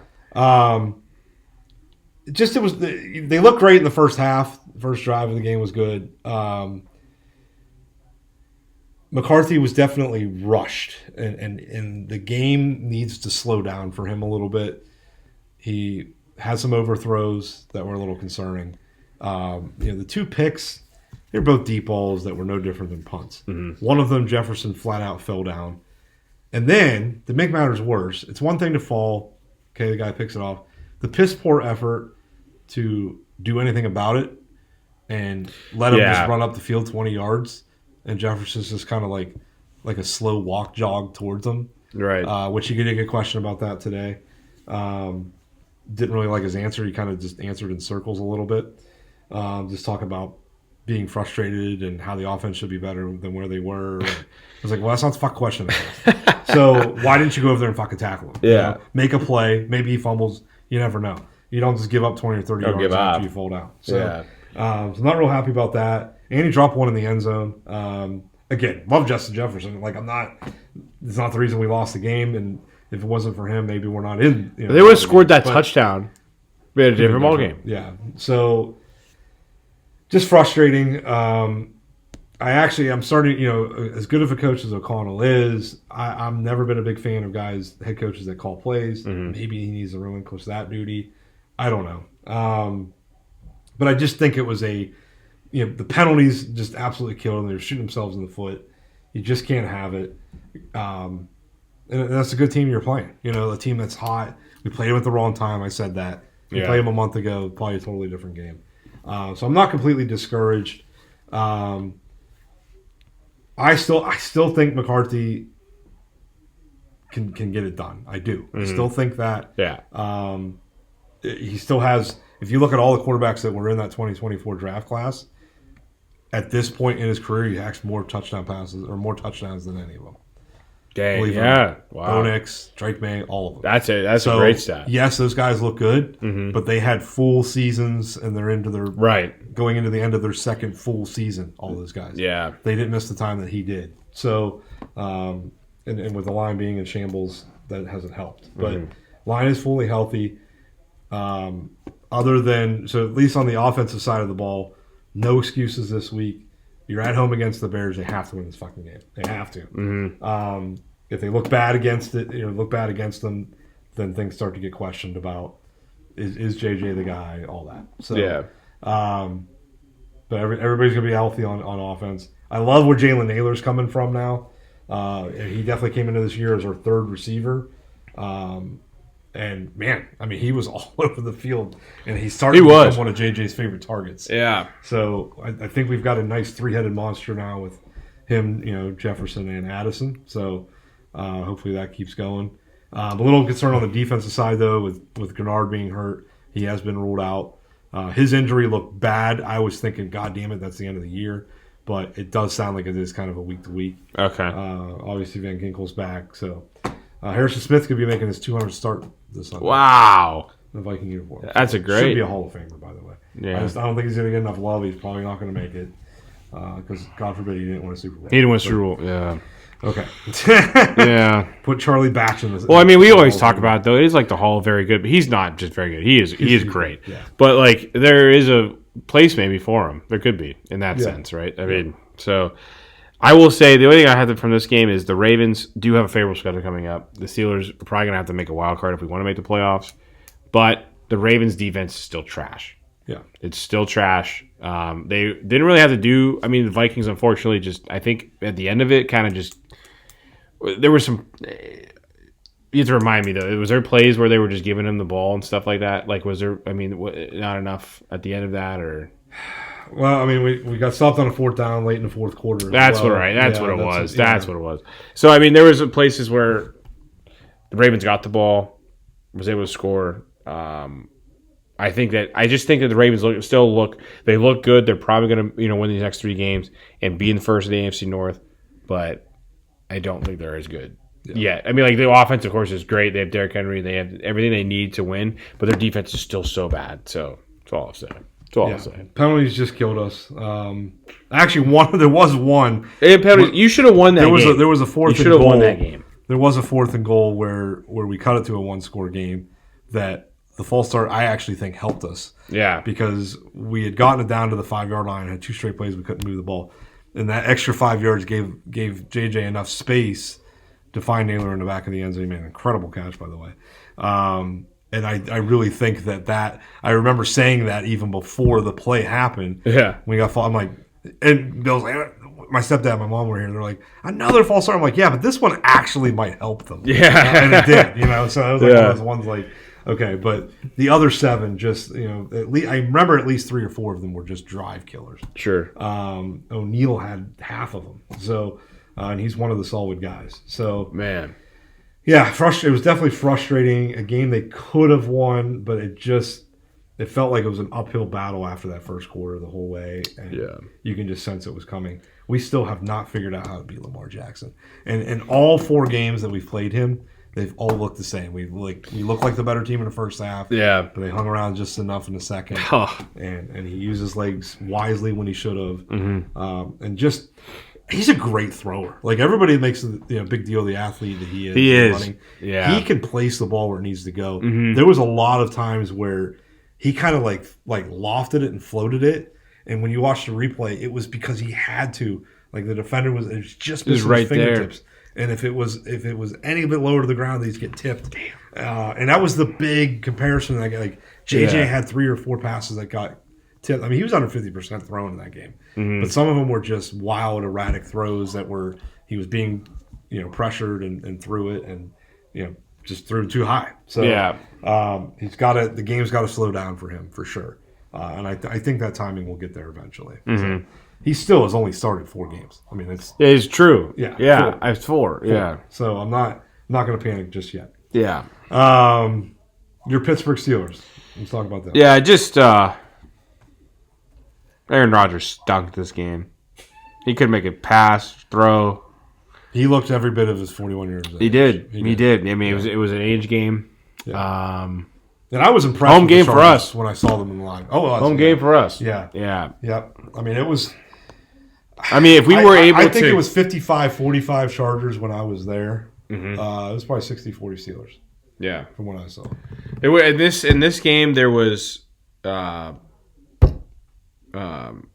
They looked great in the first half. The first drive of the game was good. McCarthy was definitely rushed, and the game needs to slow down for him a little bit. He had some overthrows that were a little concerning. The 2 picks, they're both deep balls that were no different than punts. Mm-hmm. One of them, Jefferson, flat out fell down. And then, to make matters worse, it's one thing to fall. Okay, the guy picks it off. The piss-poor effort to do anything about it and let him just run up the field 20 yards. And Jefferson's just kind of like a slow walk jog towards him. Right. Which you did get a question about that today. Didn't really like his answer. He kind of just answered in circles a little bit. Just talking about being frustrated and how the offense should be better than where they were. I was like, well, that's not the fucking question. So why didn't you go over there and fucking tackle him? Yeah. You know, make a play. Maybe he fumbles. You never know. You don't just give up 20 or 30 yards after you fold out. So, so I'm not real happy about that. And he dropped one in the end zone. Again, love Justin Jefferson. Like, it's not the reason we lost the game. And if it wasn't for him, maybe we're not in. You know, they would have scored that touchdown. We had a different ball game. Yeah. So, just frustrating. I'm starting, as good of a coach as O'Connell is, I've never been a big fan of head coaches that call plays. Mm-hmm. Maybe he needs to relinquish that duty. I don't know. But I just think it was the penalties just absolutely killed them. They were shooting themselves in the foot. You just can't have it. And that's a good team you're playing. A team that's hot. We played them at the wrong time. I said that. We played them a month ago. Probably a totally different game. So I'm not completely discouraged. I still think McCarthy can get it done. I do. Mm-hmm. I still think that. Yeah. He still has. If you look at all the quarterbacks that were in that 2024 draft class, at this point in his career, he has more touchdown passes or more touchdowns than any of them. Dang, yeah. Wow. Bonix, Drake May, all of them. That's it. That's a great stat. Yes, those guys look good, but they had full seasons, and they're into their going into the end of their second full season. All those guys. Yeah, they didn't miss the time that he did. So, and with the line being in shambles, that hasn't helped. But line is fully healthy. Other than at least on the offensive side of the ball, no excuses this week. You're at home against the Bears. They have to win this fucking game. They have to. Mm-hmm. If they look bad against them, then things start to get questioned about is JJ the guy, all that. So yeah. But everybody's gonna be healthy on offense. I love where Jalen Naylor's coming from now. He definitely came into this year as our third receiver. And man, I mean, he was all over the field, and he started to become one of JJ's favorite targets. Yeah. So I think we've got a nice three-headed monster now with him, Jefferson and Addison. So hopefully that keeps going. A little concern on the defensive side though, with Gennard being hurt. He has been ruled out. His injury looked bad. I was thinking, God damn it, that's the end of the year. But it does sound like it is kind of a week-to-week. Okay. Obviously, Van Ginkel's back, so. Harrison Smith could be making his 200th start this Sunday. Wow. In the Viking uniform. That's a great. Should be a Hall of Famer, by the way. Yeah. I don't think he's going to get enough love. He's probably not going to make it because, God forbid, he didn't win a Super Bowl. He didn't win a Super Bowl, yeah. Okay. Yeah. Put Charlie Batch in this. Well, I mean, we always talk about it, though. It is like the Hall very good, but he's not just very good. He is great. Yeah. But, like, there is a place maybe for him. There could be in that sense, right? I mean, so... I will say the only thing I have from this game is the Ravens do have a favorable schedule coming up. The Steelers are probably going to have to make a wild card if we want to make the playoffs. But the Ravens' defense is still trash. Yeah. It's still trash. They didn't really have to do – I mean, the Vikings, unfortunately, just – I think at the end of it kind of just – there was some – you have to remind me, though. Was there plays where they were just giving him the ball and stuff like that? Like, was there – I mean, not enough at the end of that or – Well, I mean, we got stopped on a fourth down late in the fourth quarter. That's what it was. So, I mean, there was places where the Ravens got the ball, was able to score. I just think that the Ravens they look good. They're probably going to win these next 3 games and be in the first of the AFC North, but I don't think they're as good yet. I mean, like the offense, of course, is great. They have Derrick Henry. They have everything they need to win, but their defense is still so bad. So that's all I'm saying. Penalties just killed us. Actually, there was one. Penalties. You should have won that game. There was a fourth and goal. You should have won that game. There was a fourth and goal where we cut it to a 1-score game that the false start, I actually think, helped us. Yeah. Because we had gotten it down to the 5-yard line, had 2 straight plays, we couldn't move the ball. And that extra 5 yards gave JJ enough space to find Naylor in the back of the end zone. He made an incredible catch, by the way. And I really think that I remember saying that even before the play happened. Yeah. When we got I'm like, and Bill's like, my stepdad, my mom were here. They're like, another false start. I'm like, yeah, but this one actually might help them. Yeah. And it did, So I was like one of those ones like, okay. But the other 7 just, at least, I remember at least 3 or 4 of them were just drive killers. Sure. O'Neal had half of them. So, and he's one of the solid guys. So, man. Yeah, it was definitely frustrating. A game they could have won, but it just it felt like it was an uphill battle after that first quarter the whole way, and you can just sense it was coming. We still have not figured out how to beat Lamar Jackson, and in all 4 games that we've played him, they've all looked the same. We look like the better team in the first half, but they hung around just enough in the second, and he used his legs wisely when he should have, and just. He's a great thrower. Like everybody makes a big deal of the athlete that he is. He is. Running. Yeah. He can place the ball where it needs to go. There was a lot of times where he kind of like lofted it and floated it, and when you watch the replay, it was because he had to. Like the defender was just missing his fingertips. There. And if it was any bit lower to the ground, they'd get tipped. And that was the big comparison. Like JJ had 3 or 4 passes that got tipped. I mean, he was under 50% thrown in that game, but some of them were just wild, erratic throws that he was being, pressured and threw it, and just threw too high. So the game's got to slow down for him for sure. And I think that timing will get there eventually. So he still has only started 4 games. I mean, it's true. Yeah, 4. I have 4. Yeah. So I'm not going to panic just yet. Yeah. Your Pittsburgh Steelers. Let's talk about that. Yeah, just Aaron Rodgers stunk this game. He couldn't make a pass, throw. He looked every bit of his 41 years old. He did. I mean, it was an age game. Yeah. And I was impressed. Home game for us when I saw them in live. Home game for us. Yeah. Yep. I mean, it was. I mean, if we were able to. I think it was 55-45 Chargers when I was there. It was probably 60-40 Steelers. Yeah. From what I saw. In this game, there was.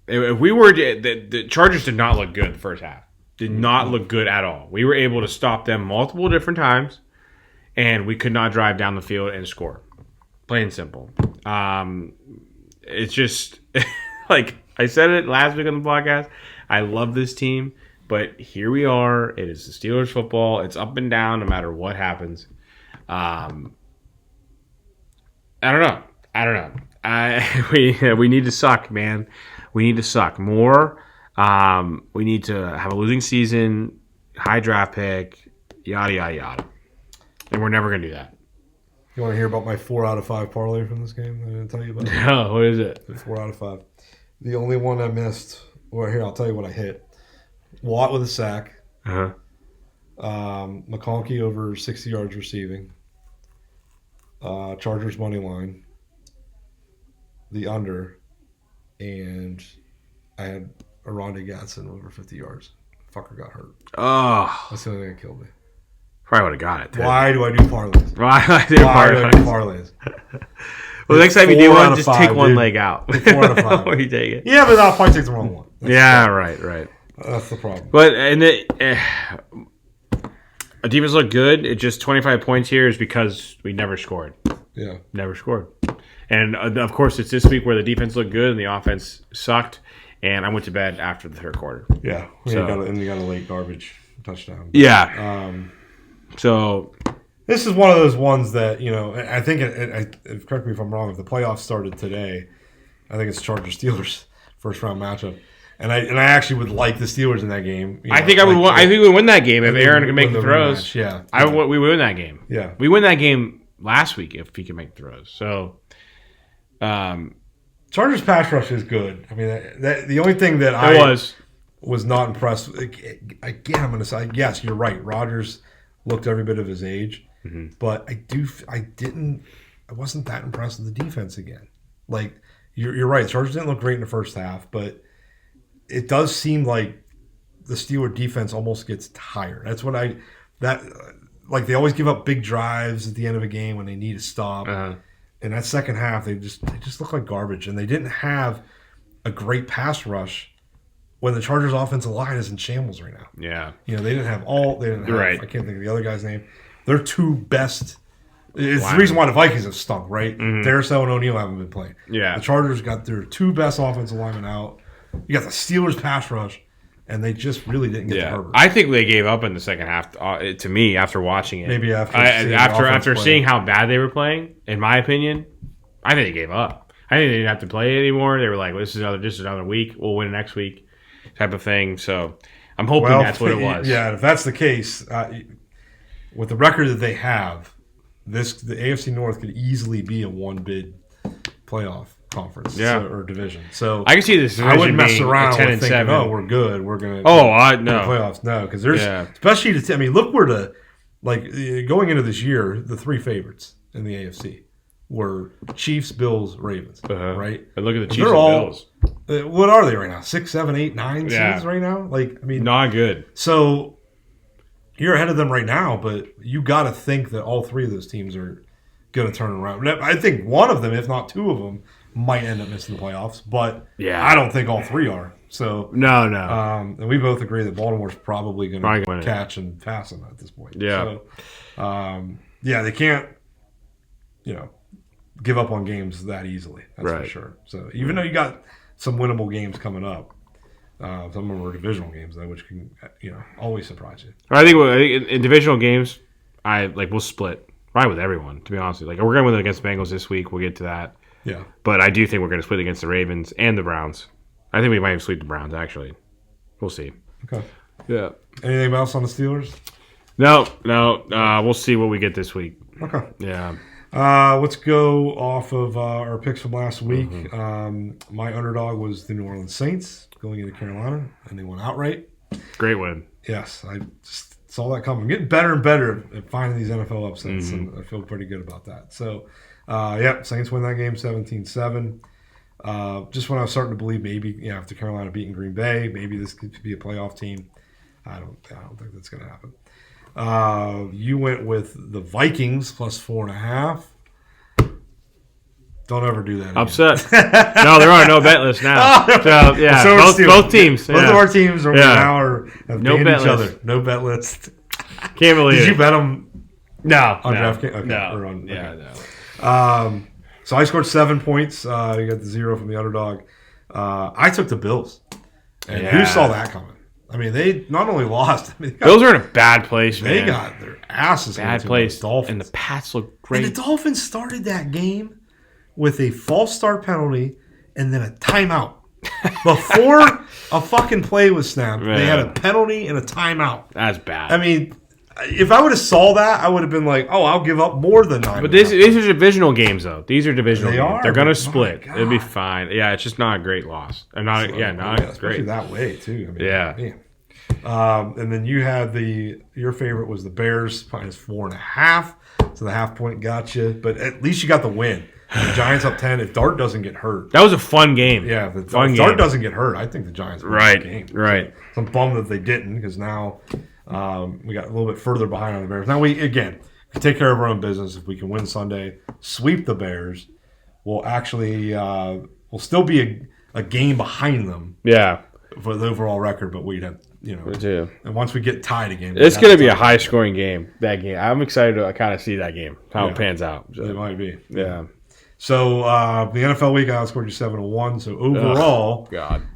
If we were the Chargers did not look good the first half. Did not look good at all. We were able to stop them multiple different times, and we could not drive down the field and score. Plain and simple. It's just like I said it last week on the podcast. I love this team, but here we are. It is the Steelers football. It's up and down no matter what happens. I don't know. We need to suck, man. We need to suck more. We need to have a losing season, high draft pick, yada yada yada, and we're never gonna do that. You want to hear about my 4 out of 5 parlay from this game? I didn't tell you about it. No, what is it? 4 out of 5. The only one I missed. Well, here I'll tell you what I hit. Watt with a sack. McConkey over 60 yards receiving. Chargers money line. The under, and I had Aronde Gatson over 50 yards. Fucker got hurt. Oh, that's the only thing that killed me. Probably would have got it. Too. Why do I do parlays? Why do I do parlays? Well, next time you do one, just take one leg out. 4 out of 5. Or you take it. Yeah, but I'll probably take the wrong one. Right. That's the problem. But our defense looked good. It just 25 points here is because we never scored. Yeah, never scored. And, of course, it's this week where the defense looked good and the offense sucked, and I went to bed after the third quarter. Yeah, you got a late garbage touchdown. Yeah. So this is one of those ones that, I think, correct me if I'm wrong, if the playoffs started today, I think it's Chargers-Steelers first-round matchup. And I actually would like the Steelers in that game. I think we would win that game if Aaron could make the throws. Rematch, we would win that game. Yeah. We win that game last week if he could make throws. So Chargers pass rush is good. I mean, the only thing that I was not impressed with, again, I'm going to say, yes, you're right. Rodgers looked every bit of his age, but I wasn't that impressed with the defense again. Like, you're right. Chargers didn't look great in the first half, but it does seem like the Steelers defense almost gets tired. That's what like they always give up big drives at the end of a game when they need to stop. In that second half, they just look like garbage, and they didn't have a great pass rush when the Chargers' offensive line is in shambles right now. Yeah, they didn't have I can't think of the other guy's name. Their 2 best. It's the reason why the Vikings have stunk, right? Darrisaw and O'Neal haven't been playing. Yeah, the Chargers got their 2 best offensive linemen out. You got the Steelers pass rush, and they just really didn't get to Herbert. I think they gave up in the second half. To me, after watching it, maybe after seeing how bad they were playing, in my opinion, I think they gave up. I think they didn't have to play anymore. They were like, "This is another week. We'll win next week," type of thing. So I'm hoping that's what it was. Yeah, if that's the case, with the record that they have, the AFC North could easily be a 1-bid playoff conference or division. So I can see this. I wouldn't mess being around 10 with and thinking, 7. oh, we're good. We're going to no playoffs. No, because there's especially look where going into this year, the 3 favorites in the AFC were Chiefs, Bills, Ravens, right? And look at the Chiefs and Bills. What are they right now? 6, 7, 8, 9 seeds right now? Not good. So you're ahead of them right now, but you got to think that all 3 of those teams are going to turn around. I think one of them, if not 2 of them, might end up missing the playoffs, but I don't think all 3 are. So no. And we both agree that Baltimore's probably going to catch and pass them at this point. Yeah. So, they can't, give up on games that easily. That's for sure. So even though you got some winnable games coming up, some of them are divisional games though, which can always surprise you. I think in divisional games, we'll split right with everyone. To be honest with you, we're going to win against the Bengals this week. We'll get to that. Yeah. But I do think we're going to split against the Ravens and the Browns. I think we might even sweep the Browns, actually. We'll see. Okay. Yeah. Anything else on the Steelers? No. We'll see what we get this week. Okay. Yeah. Let's go off of our picks from last week. My underdog was the New Orleans Saints going into Carolina, and they won outright. Great win. Yes. I just saw that coming. I'm getting better and better at finding these NFL upsets, and I feel pretty good about that. So, Saints win that game 17-7. Just when I was starting to believe maybe, after Carolina beating Green Bay, maybe this could be a playoff team. I don't think that's going to happen. You went with the Vikings plus 4.5. Don't ever do that again. Upset. No, there are no bet lists now. So, both teams. Both of our teams now have no banned bet each list. other. No bet list. Can't believe Did it. you bet them No. on DraftKings? Okay. No. Or on, No. So I scored 7 points. You got the 0 from the underdog. I took the Bills. And who saw that coming? I mean, they not only lost. Bills are in a bad place, man. They got their asses bad handed place. to the Dolphins. And the Pats look great. And the Dolphins started that game with a false start penalty and then a timeout. Before a fucking play was snapped, they had a penalty and a timeout. That's bad. I mean, if I would have saw that, I would have been like, oh, I'll give up more than 9. But these are divisional games, though. These are divisional games. They're going to split. God. It'll be fine. Yeah, it's just not a great loss. Not especially great. that way, too. I mean, yeah. And then you had your favorite was the Bears minus 4.5. So the half point got you. But at least you got the win. The Giants up 10. If Dart doesn't get hurt. That was a fun game. Yeah, if Dart doesn't get hurt, I think the Giants win the game. Right. So I'm bummed that they didn't because now we got a little bit further behind on the Bears. Now, we can take care of our own business. If we can win Sunday, sweep the Bears, we'll actually we'll still be a game behind them. Yeah. For the overall record, but we'd have, and once we get tied again. It's going to be a high-scoring game, that game. I'm excited to kind of see that game, how it pans out. So. It might be. Yeah. So, the NFL week, I outscored you 7-1. So, overall,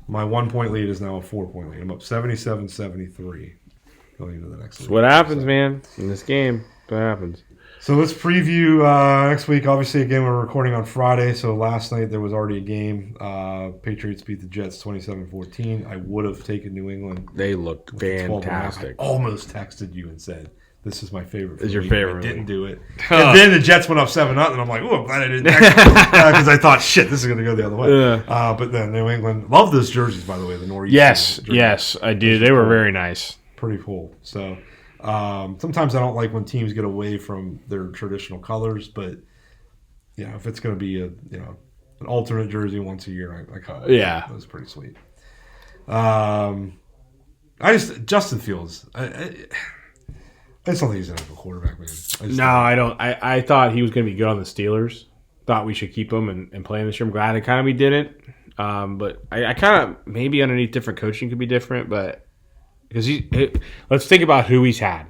my 1 point lead is now a 4 point lead. I'm up 77-73 going into the next week. What happens, man, in this game. What happens. So, let's preview next week. Obviously, again, we're recording on Friday. So, last night there was already a game. Patriots beat the Jets 27-14. I would have taken New England. They looked fantastic. I almost texted you and said, this is my favorite. Is your favorite? I didn't do it. And then the Jets went up 7-0, and I'm like, oh, I'm glad I didn't text because I thought, shit, this is going to go the other way. But then New England, love those jerseys, by the way, the Northeast. Yes, I do. They were very nice. Pretty cool. So sometimes I don't like when teams get away from their traditional colors, but if it's going to be an alternate jersey once a year, I kind of that was pretty sweet. Justin Fields. I just don't think he's an NFL quarterback, man. I don't. I thought he was going to be good on the Steelers. Thought we should keep him and play him this year. I'm glad we didn't. But I kind of, maybe underneath different coaching could be different. But because let's think about who he's had.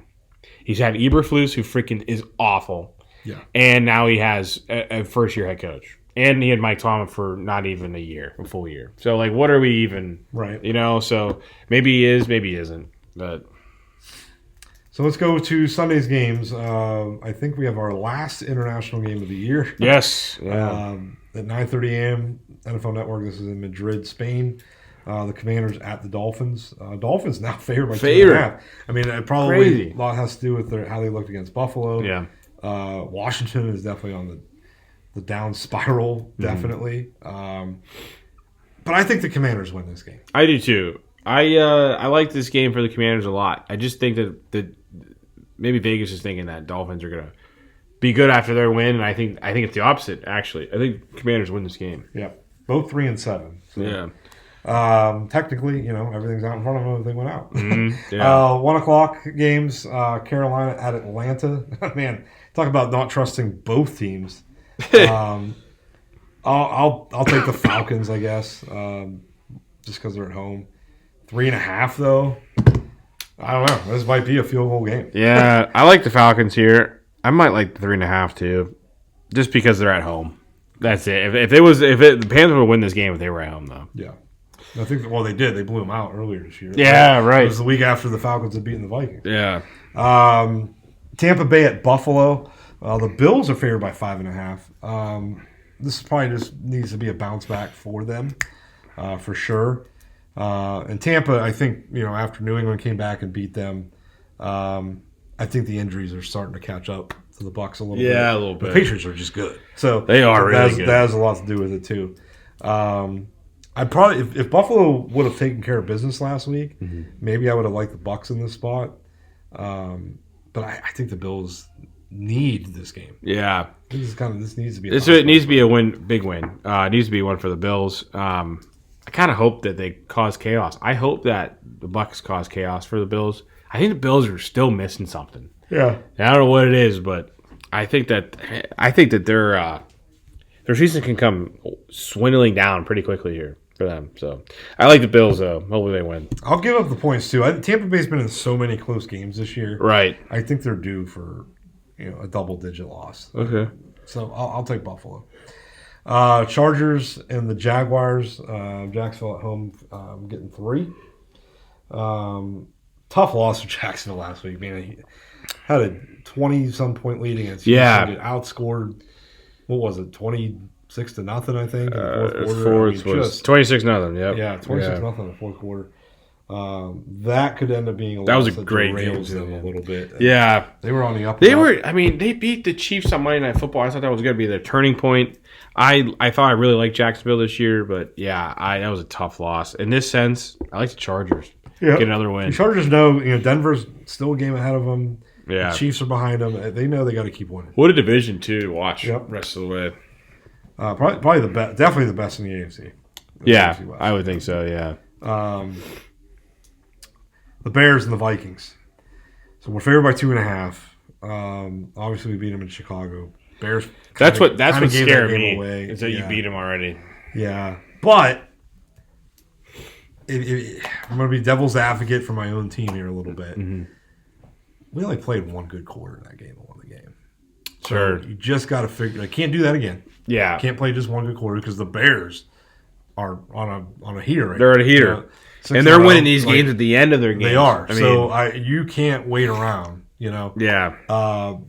He's had Eberflus, who freaking is awful. Yeah. And now he has a first-year head coach. And he had Mike Tomlin for not even a full year. So, what are we even? Right. So maybe he is, maybe he isn't. But... So let's go to Sunday's games. I think we have our last international game of the year. Yes. At 9:30 a.m. NFL Network. This is in Madrid, Spain. The Commanders at the Dolphins. Dolphins now favored by 2.5. I mean, it probably a lot has to do with how they looked against Buffalo. Yeah. Washington is definitely on the down spiral, definitely. But I think the Commanders win this game. I do too. I like this game for the Commanders a lot. I just think that maybe Vegas is thinking that Dolphins are gonna be good after their win, and I think it's the opposite. Actually, I think Commanders win this game. Yeah, both 3-7. So, yeah. Technically, everything's out in front of them if they went out. Yeah. 1 o'clock games. Carolina at Atlanta. Man, talk about not trusting both teams. I'll take the Falcons, I guess, just because they're at home. 3.5 though. I don't know. This might be a field goal game. Yeah, I like the Falcons here. I might like the 3.5 too, just because they're at home. That's it. The Panthers would win this game if they were at home, though. Yeah, I think. Well, they did. They blew them out earlier this year. Yeah, right. It was the week after the Falcons had beaten the Vikings. Yeah. Tampa Bay at Buffalo. The Bills are favored by 5.5. This probably just needs to be a bounce back for them, for sure. And Tampa, I think, after New England came back and beat them, I think the injuries are starting to catch up to the Bucs a little bit. Yeah, a little bit. The Patriots are just good. So they are really good. That has a lot to do with it, too. I'd probably, if Buffalo would have taken care of business last week, maybe I would have liked the Bucs in this spot. But I think the Bills need this game. Yeah. This needs to be. It needs to be a win, big win. It needs to be one for the Bills. I kind of hope that they cause chaos. I hope that the Bucs cause chaos for the Bills. I think the Bills are still missing something. Yeah. I don't know what it is, but I think that their season can come swindling down pretty quickly here for them. So I like the Bills, though. Hopefully they win. I'll give up the points too. Tampa Bay's been in so many close games this year. Right. I think they're due for a double-digit loss. Okay. So I'll take Buffalo. Chargers and the Jaguars. Jacksonville at home, getting 3. Tough loss for Jacksonville last week. Man, he had a 20-some point lead against Houston. Yeah. Get outscored. What was it? 26-0, I think. In the fourth quarter. Was 26-0. Yep. Yeah, 26-0 in the fourth quarter. That could end up being that was a great game them a little bit. Yeah, they were on the up. They beat the Chiefs on Monday Night Football. I thought that was going to be their turning point. I thought I really liked Jacksonville this year, but yeah, that was a tough loss. In this sense, I like the Chargers. Yep. Get another win. The Chargers know Denver's still a game ahead of them. Yeah, the Chiefs are behind them. They know they got to keep winning. What a division too to watch. Yep. Rest of the way. Probably the best. Definitely the best in the AFC. Yeah, I would think so. Yeah. The Bears and the Vikings. So we're favored by 2.5. Obviously, we beat them in Chicago. Bears. That's what scared me. Away. Is that you beat them already? Yeah, but I'm going to be devil's advocate for my own team here a little bit. Mm-hmm. We only played one good quarter in that game and won the game. Sure. So you just got to figure. I can't do that again. Yeah. Can't play just one good quarter because the Bears are on a heater right They're at a heater. And they're winning these games at the end of their games. They are. You can't wait around, Yeah.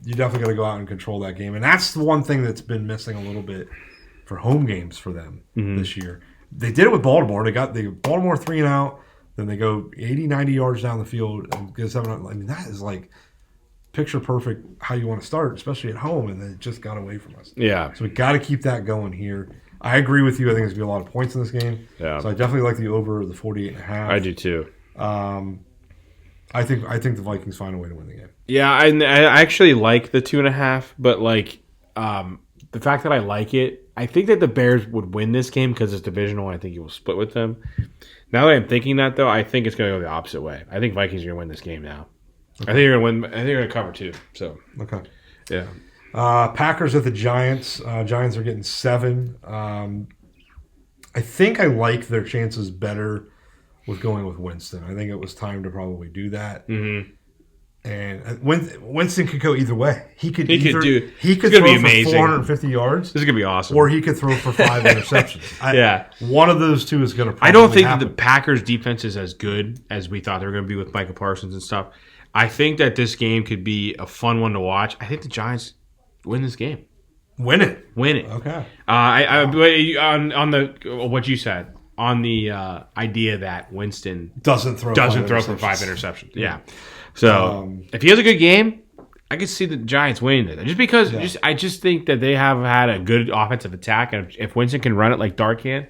You definitely got to go out and control that game. And that's the one thing that's been missing a little bit for home games for them this year. They did it with Baltimore. They got Baltimore 3 and out. Then they go 80, 90 yards down the field and get 7 out. I mean, that is like picture perfect how you want to start, especially at home. And then it just got away from us. Yeah. So we got to keep that going here. I agree with you. I think there's going to be a lot of points in this game. Yeah. So I definitely like the over the 48.5. I do too. I think the Vikings find a way to win the game. Yeah, I actually like the 2.5, but the fact that I like it, I think that the Bears would win this game because it's divisional. I think you will split with them. Now that I'm thinking that, though, I think it's going to go the opposite way. I think Vikings are going to win this game now. Okay. I think they're going to win. I think they're going to cover too. So okay, yeah. Packers at the Giants. Giants are getting 7. I think I like their chances better with going with Winston. I think it was time to probably do that. Mm-hmm. And Winston could go either way. He could throw for 450 yards. This is gonna be awesome. Or he could throw for 5 interceptions. One of those two is gonna. I don't think that the Packers' defense is as good as we thought they were going to be with Micah Parsons and stuff. I think that this game could be a fun one to watch. I think the Giants win this game. Win it. Okay. On the what you said on the idea that Winston doesn't throw for 5 interceptions. Yeah. So if he has a good game, I could see the Giants winning it. Just because I just think that they have had a good offensive attack, and if Winston can run it like Dart can,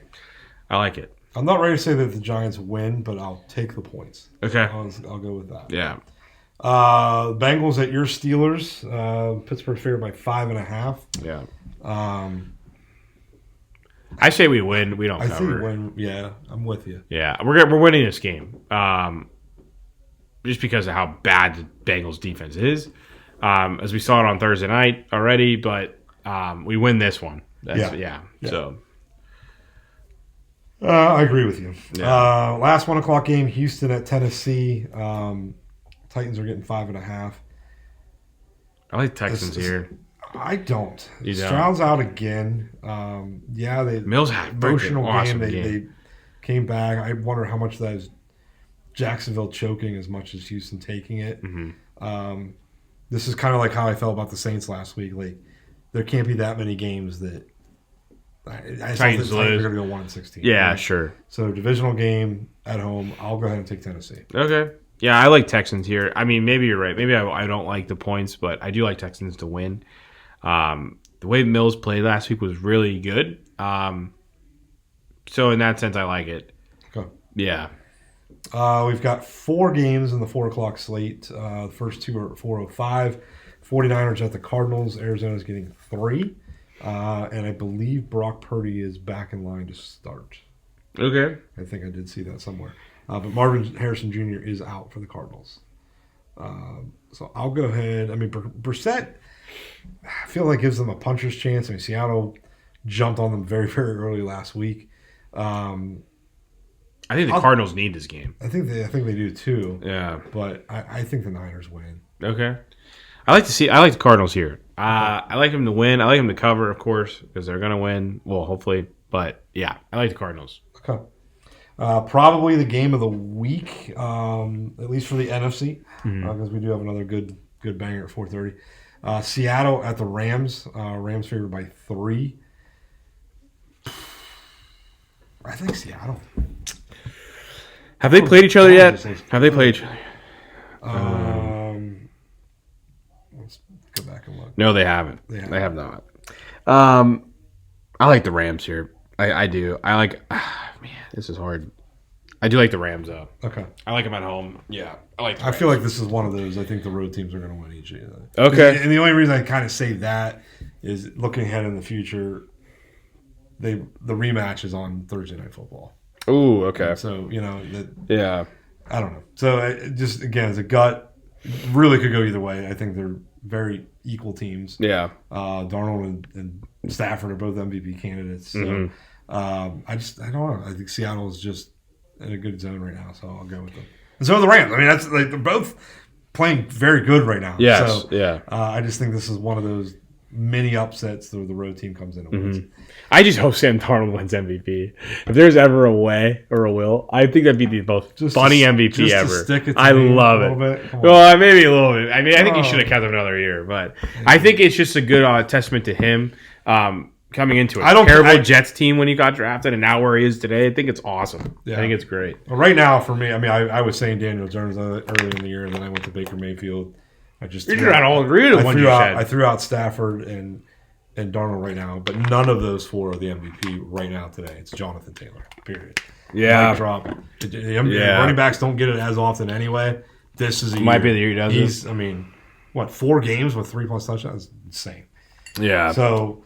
I like it. I'm not ready to say that the Giants win, but I'll take the points. Okay. I'll go with that. Yeah. Bengals at your Steelers. Pittsburgh favored by 5.5. Yeah. I say we win. We don't cover. I think win. Yeah, I'm with you. Yeah, we're winning this game. Just because of how bad the Bengals defense is. As we saw it on Thursday night already, but we win this one. Yeah. So. I agree with you. Yeah. Last 1 o'clock game, Houston at Tennessee. Titans are getting 5.5. I like Texans here. I don't. You don't? Stroud's out again. They Mills had emotional awesome game. game. They came back. I wonder how much that is Jacksonville choking as much as Houston taking it. Mm-hmm. This is kind of like how I felt about the Saints last week. Like, there can't be that many games that Titans lose. They're going to go 1-16. Yeah, right? sure. So divisional game at home. I'll go ahead and take Tennessee. Okay. Yeah, I like Texans here. I mean, maybe you're right. Maybe I don't like the points, but I do like Texans to win. The way Mills played last week was really good. So in that sense, I like it. Okay. Yeah. We've got 4 games in the 4 o'clock slate. The first 2 are at 4:05. 49ers at the Cardinals. Arizona's getting 3. And I believe Brock Purdy is back in line to start. Okay. I think I did see that somewhere. But Marvin Harrison Jr. is out for the Cardinals. So I'll go ahead. I mean, Brissett, I feel like gives them a puncher's chance. I mean, Seattle jumped on them very, very early last week. I think the Cardinals need this game. I think they do too. Yeah. But I think the Niners win. Okay. I like the Cardinals here. I like them to win. I like them to cover, of course, because they're going to win. Well, hopefully. But, yeah, I like the Cardinals. Okay. Probably the game of the week, at least for the NFC, because we do have another good banger at 4:30. Seattle at the Rams. Rams favored by 3. I think Seattle. Have they played each other yet? Have they played each other? Let's go back and look. No, they haven't. They have not. I like the Rams here. I do. I like. Man, this is hard. I do like the Rams though. Okay. I like them at home. Yeah, I like. I feel like this is one of those. I think the road teams are going to win each. Okay. And the only reason I kind of say that is looking ahead in the future. The rematch is on Thursday Night Football. Ooh, okay. So yeah. I don't know. So just again, as a gut, really could go either way. I think they're very equal teams. Yeah. Darnold and Stafford are both MVP candidates. So I don't know. I think Seattle is just in a good zone right now, so I'll go with them. And so are the Rams. I mean, that's they're both playing very good right now. Yes. So, yeah. I just think this is one of those mini upsets where the road team comes in and wins. I just hope Sam Darnold wins MVP. If there's ever a way or a will, I think that'd be the most funny MVP ever. I love it. Well, maybe a little bit. I mean, I think he should have kept him another year, but I think it's just a good testament to him coming into a terrible Jets team when he got drafted, and now where he is today. I think it's awesome. Yeah. I think it's great. Well, right now, for me, I mean, I was saying Daniel Jones early in the year, and then I went to Baker Mayfield. I threw out Stafford and Darnold right now, but none of those 4 are the MVP right now today. It's Jonathan Taylor, period. Yeah. Drop. Running backs don't get it as often anyway. This is might be the year he does He's, I mean, 4 games with 3+ touchdowns? Insane. Yeah. So,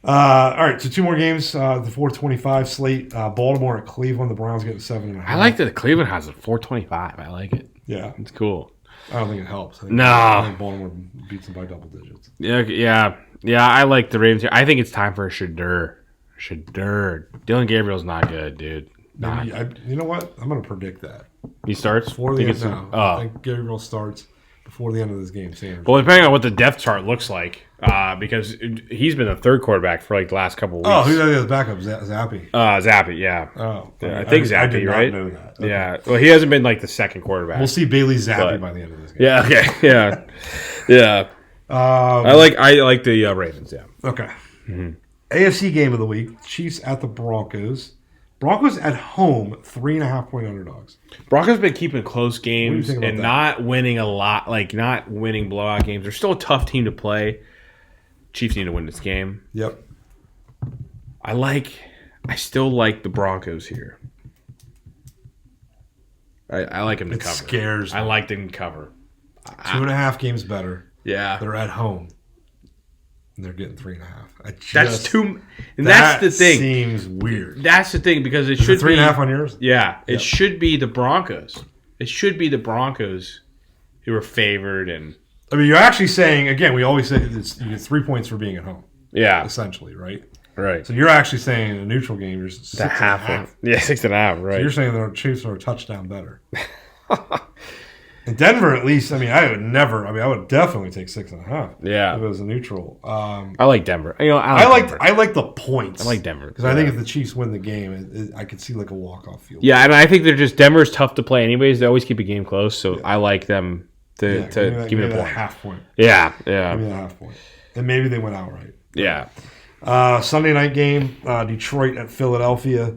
all right, so 2 more games. The 4:25 slate. Baltimore at Cleveland. The Browns getting 7.5. I like that Cleveland has a 4:25. I like it. Yeah. It's cool. I don't think it helps. I think Baltimore beats them by double digits. Yeah. I like the Ravens here. I think it's time for a Shadur. Dylan Gabriel's not good, dude. You know what? I'm going to predict that. He starts? I think Gabriel starts before the end of this game. Sanders. Well, depending on what the depth chart looks like, because he's been the third quarterback for the last couple of weeks. Oh, who's the backup? Zappy. Zappy, yeah. Oh, yeah, I think Zappy, I did not right? know that. Okay. Yeah. Well, he hasn't been the second quarterback. We'll see Bailey Zappy by the end of this game. Yeah. Okay. Yeah. I like the Ravens. Yeah. Okay. AFC game of the week: Chiefs at the Broncos. Broncos at home, 3.5-point underdogs. Broncos been keeping close games think about and that? not winning a lot, like not winning blowout games. They're still a tough team to play. Chiefs need to win this game. Yep. I still like the Broncos here. I like them to It cover. scares me. I like them to cover. 2.5 games better. Yeah. They're at home. And they're getting 3.5. That's too. And that's the thing. Seems weird. That's the thing because it Is should it 3.5 on yours? Yeah, it Yep. should be the Broncos. It should be the Broncos who are favored, and I mean, you're actually saying, again, we always say you get 3 points for being at home, yeah, essentially, right? right. So you're actually saying in a neutral game, you're The 6.5. yeah, 6.5, So right? you're saying the Chiefs are a touchdown better. In Denver, at least, I would definitely take 6.5. Yeah. If it was a neutral. I like Denver. I Denver. like the points. I like Denver because I think if the Chiefs win the game, I could see like a walk-off field. Yeah, and I think they're just Denver's tough to play anyways. They always keep a game close, so I like them to give me a point. Half point. Yeah, Give me a half point, and maybe they went outright. yeah. Sunday night game, Detroit at Philadelphia.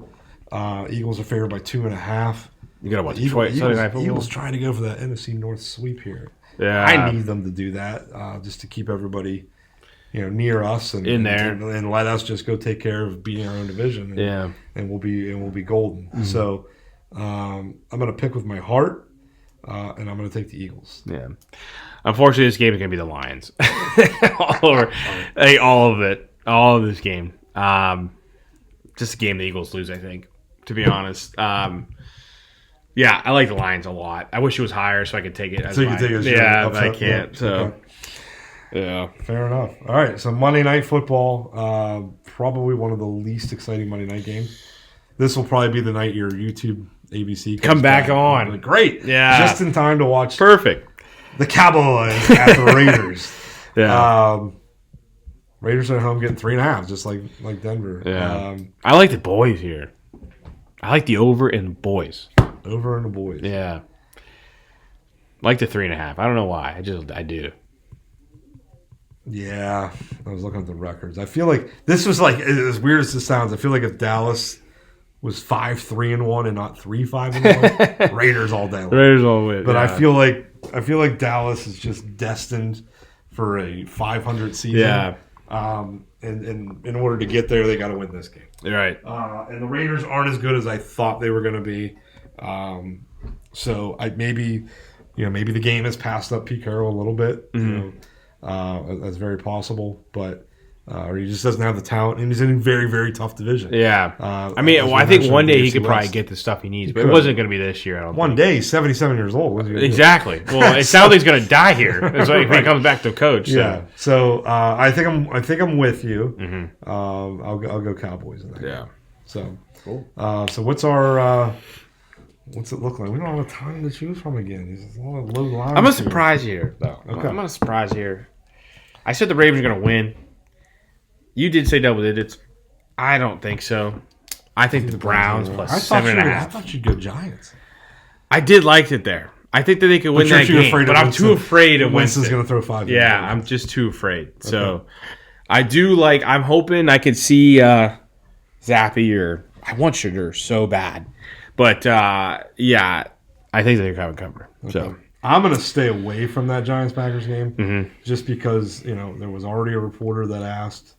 Eagles are favored by 2.5. You gotta watch Detroit Sunday Night Football. Eagles trying to go for that NFC North sweep here. Yeah, I need them to do that just to keep everybody, near us and in there, and let us just go take care of beating our own division. And, and we'll be golden. Mm-hmm. So I'm going to pick with my heart, and I'm going to take the Eagles. Yeah. Unfortunately, this game is going to be the Lions all over, all of it, all of this game. Just a game the Eagles lose, I think. To be honest. Yeah, I like the Lions a lot. I wish it was higher so I could take it. So you can take it as yeah, but I can't. Yeah. So, Okay. yeah. Fair enough. All right, so Monday Night Football, probably one of the least exciting Monday night games. This will probably be the night your YouTube ABC Come back on. Like, great. Yeah. Just in time to watch Perfect. the Cowboys at the Raiders. Yeah. Raiders are at home getting 3.5, just like Denver. Yeah. I like the boys here. I like the over in the boys. Over in the boys. Yeah. Like the 3.5. I don't know why. I do. Yeah. I was looking at the records. I feel like this was like, as weird as this sounds, I feel like if Dallas was 5-3-1 and not 3-5-1, Raiders all day long. Raiders all win. But yeah. I feel like Dallas is just destined for a 500 season. Yeah. And in order to get there, they got to win this game. Right. And the Raiders aren't as good as I thought they were going to be. So maybe the game has passed up Pete Carroll a little bit. Mm-hmm. That's very possible. But or he just doesn't have the talent, and he's in a very, very tough division. Yeah. I think one day he could probably get the stuff he needs, but it wasn't going to be this year. I don't think. One day, he's 77 years old. Exactly. Well, it sounds like he's going to die here. It's like if he comes back to coach. So. Yeah. So I think I'm with you. Mm-hmm. I'll go Cowboys in that. Yeah. Game. So cool. So what's our what's it look like? We don't have a ton to choose from again. There's a lot of low lines. I'm going to surprise you here, though. Okay. I'm going to surprise you here. I said the Ravens are going to win. You did say double digits. I don't think so. I think the Browns plus 7.5. I thought you'd go Giants. I did like it there. I think that they could win that game, but I'm too afraid of Winston's going to throw 5. Yeah, I'm just too afraid. Okay. So I do like. I'm hoping I could see Zappy or I want Sugar so bad, but yeah, I think they're going to cover. Okay. So. I'm going to stay away from that Giants-Packers game just because, there was already a reporter that asked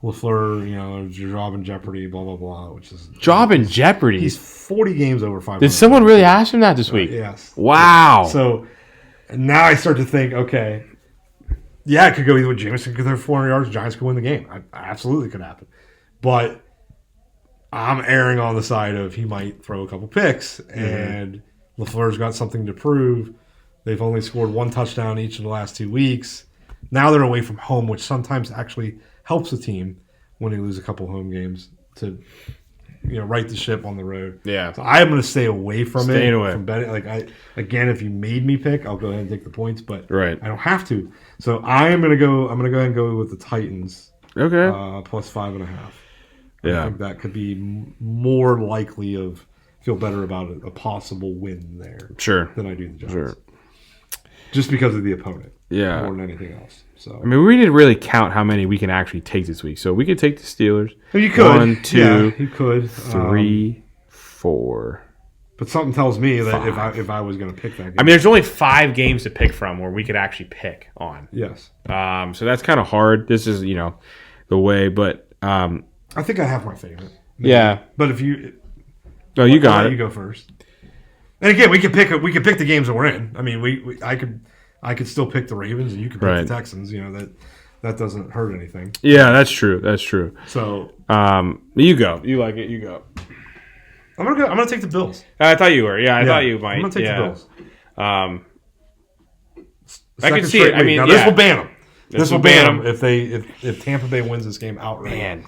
LaFleur, is your job in jeopardy, blah, blah, blah, which is... Job in jeopardy? He's 40 games over 500. Did someone really ask him that this week? Yes. Wow. Yeah. So now I start to think, okay, yeah, it could go either way. Jameson could throw 400 yards, Giants could win the game. Absolutely could happen. But I'm erring on the side of he might throw a couple picks, and LaFleur's got something to prove. They've only scored 1 touchdown each of the last 2 weeks. Now they're away from home, which sometimes actually helps the team when they lose a couple home games to, right the ship on the road. Yeah. So I am going to stay away from it. Away. From betting. Again, if you made me pick, I'll go ahead and take the points, but right. I don't have to. So I'm going to go ahead and go with the Titans. Okay. Plus 5.5. Yeah. I think that could be more likely feel better about a possible win there. Sure. Than I do the Giants. Sure. just because of the opponent. Yeah. More than anything else. So I mean, we didn't really count how many we can actually take this week. So we could take the Steelers. You could. 1, 2, yeah, you could. 3, 4. But something tells me that 5. if I was going to pick that game. I mean, there's only 5 games to pick from where we could actually pick on. Yes. So that's kind of hard. This is, the way. But I think I have my favorite. Maybe. Yeah. But if you... Oh, you got it. You go first. And again, we could pick the games that we're in. I mean, I could still pick the Ravens, and you could pick the Texans. That doesn't hurt anything. Yeah, that's true. That's true. So, you go. You like it. You go. I'm gonna take the Bills. I thought you were. Yeah, I thought you might. I'm gonna take the Bills. I Second can see it. I mean, now, yeah. this will ban them. This will ban them if Tampa Bay wins this game outright. Man.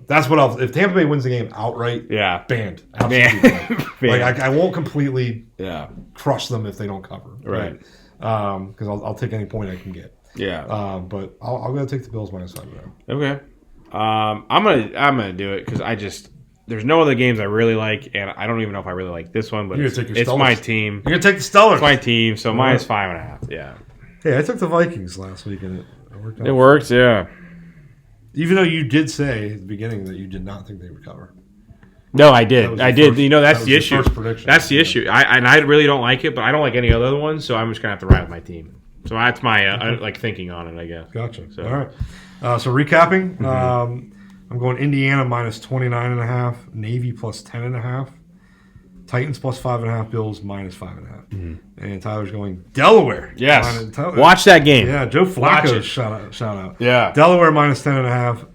That's what I'll. If Tampa Bay wins the game outright, banned. Absolutely banned. Like I won't completely crush them if they don't cover. Right. Because I'll take any point I can get. Yeah. But I'll go take the Bills -5. Okay. I'm gonna do it because there's no other games I really like, and I don't even know if I really like this one. But it's my team. You're gonna take the Steelers. It's my team, so -5.5. Yeah. Hey, I took the Vikings last week, and it worked out. It worked, yeah. Even though you did say at the beginning that you did not think they would cover. No, I did. I did. That's the issue. First prediction. That's the issue. I really don't like it, but I don't like any other ones, so I'm just gonna have to ride with my team. So that's my thinking on it, I guess. Gotcha. So. All right. So recapping, I'm going Indiana -29.5, Navy +10.5, Titans +5.5, Bills -5.5, and Tyler's going Delaware. Yes. Watch that game. Yeah, Joe Flacco shout out. Yeah. Delaware -10.5,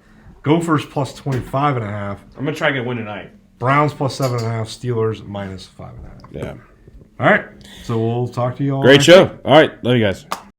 Gophers +25.5. I'm gonna try to get a win tonight. Browns +7.5, Steelers -5.5. Yeah. All right. So we'll talk to you all. Great show. All right. Love you guys.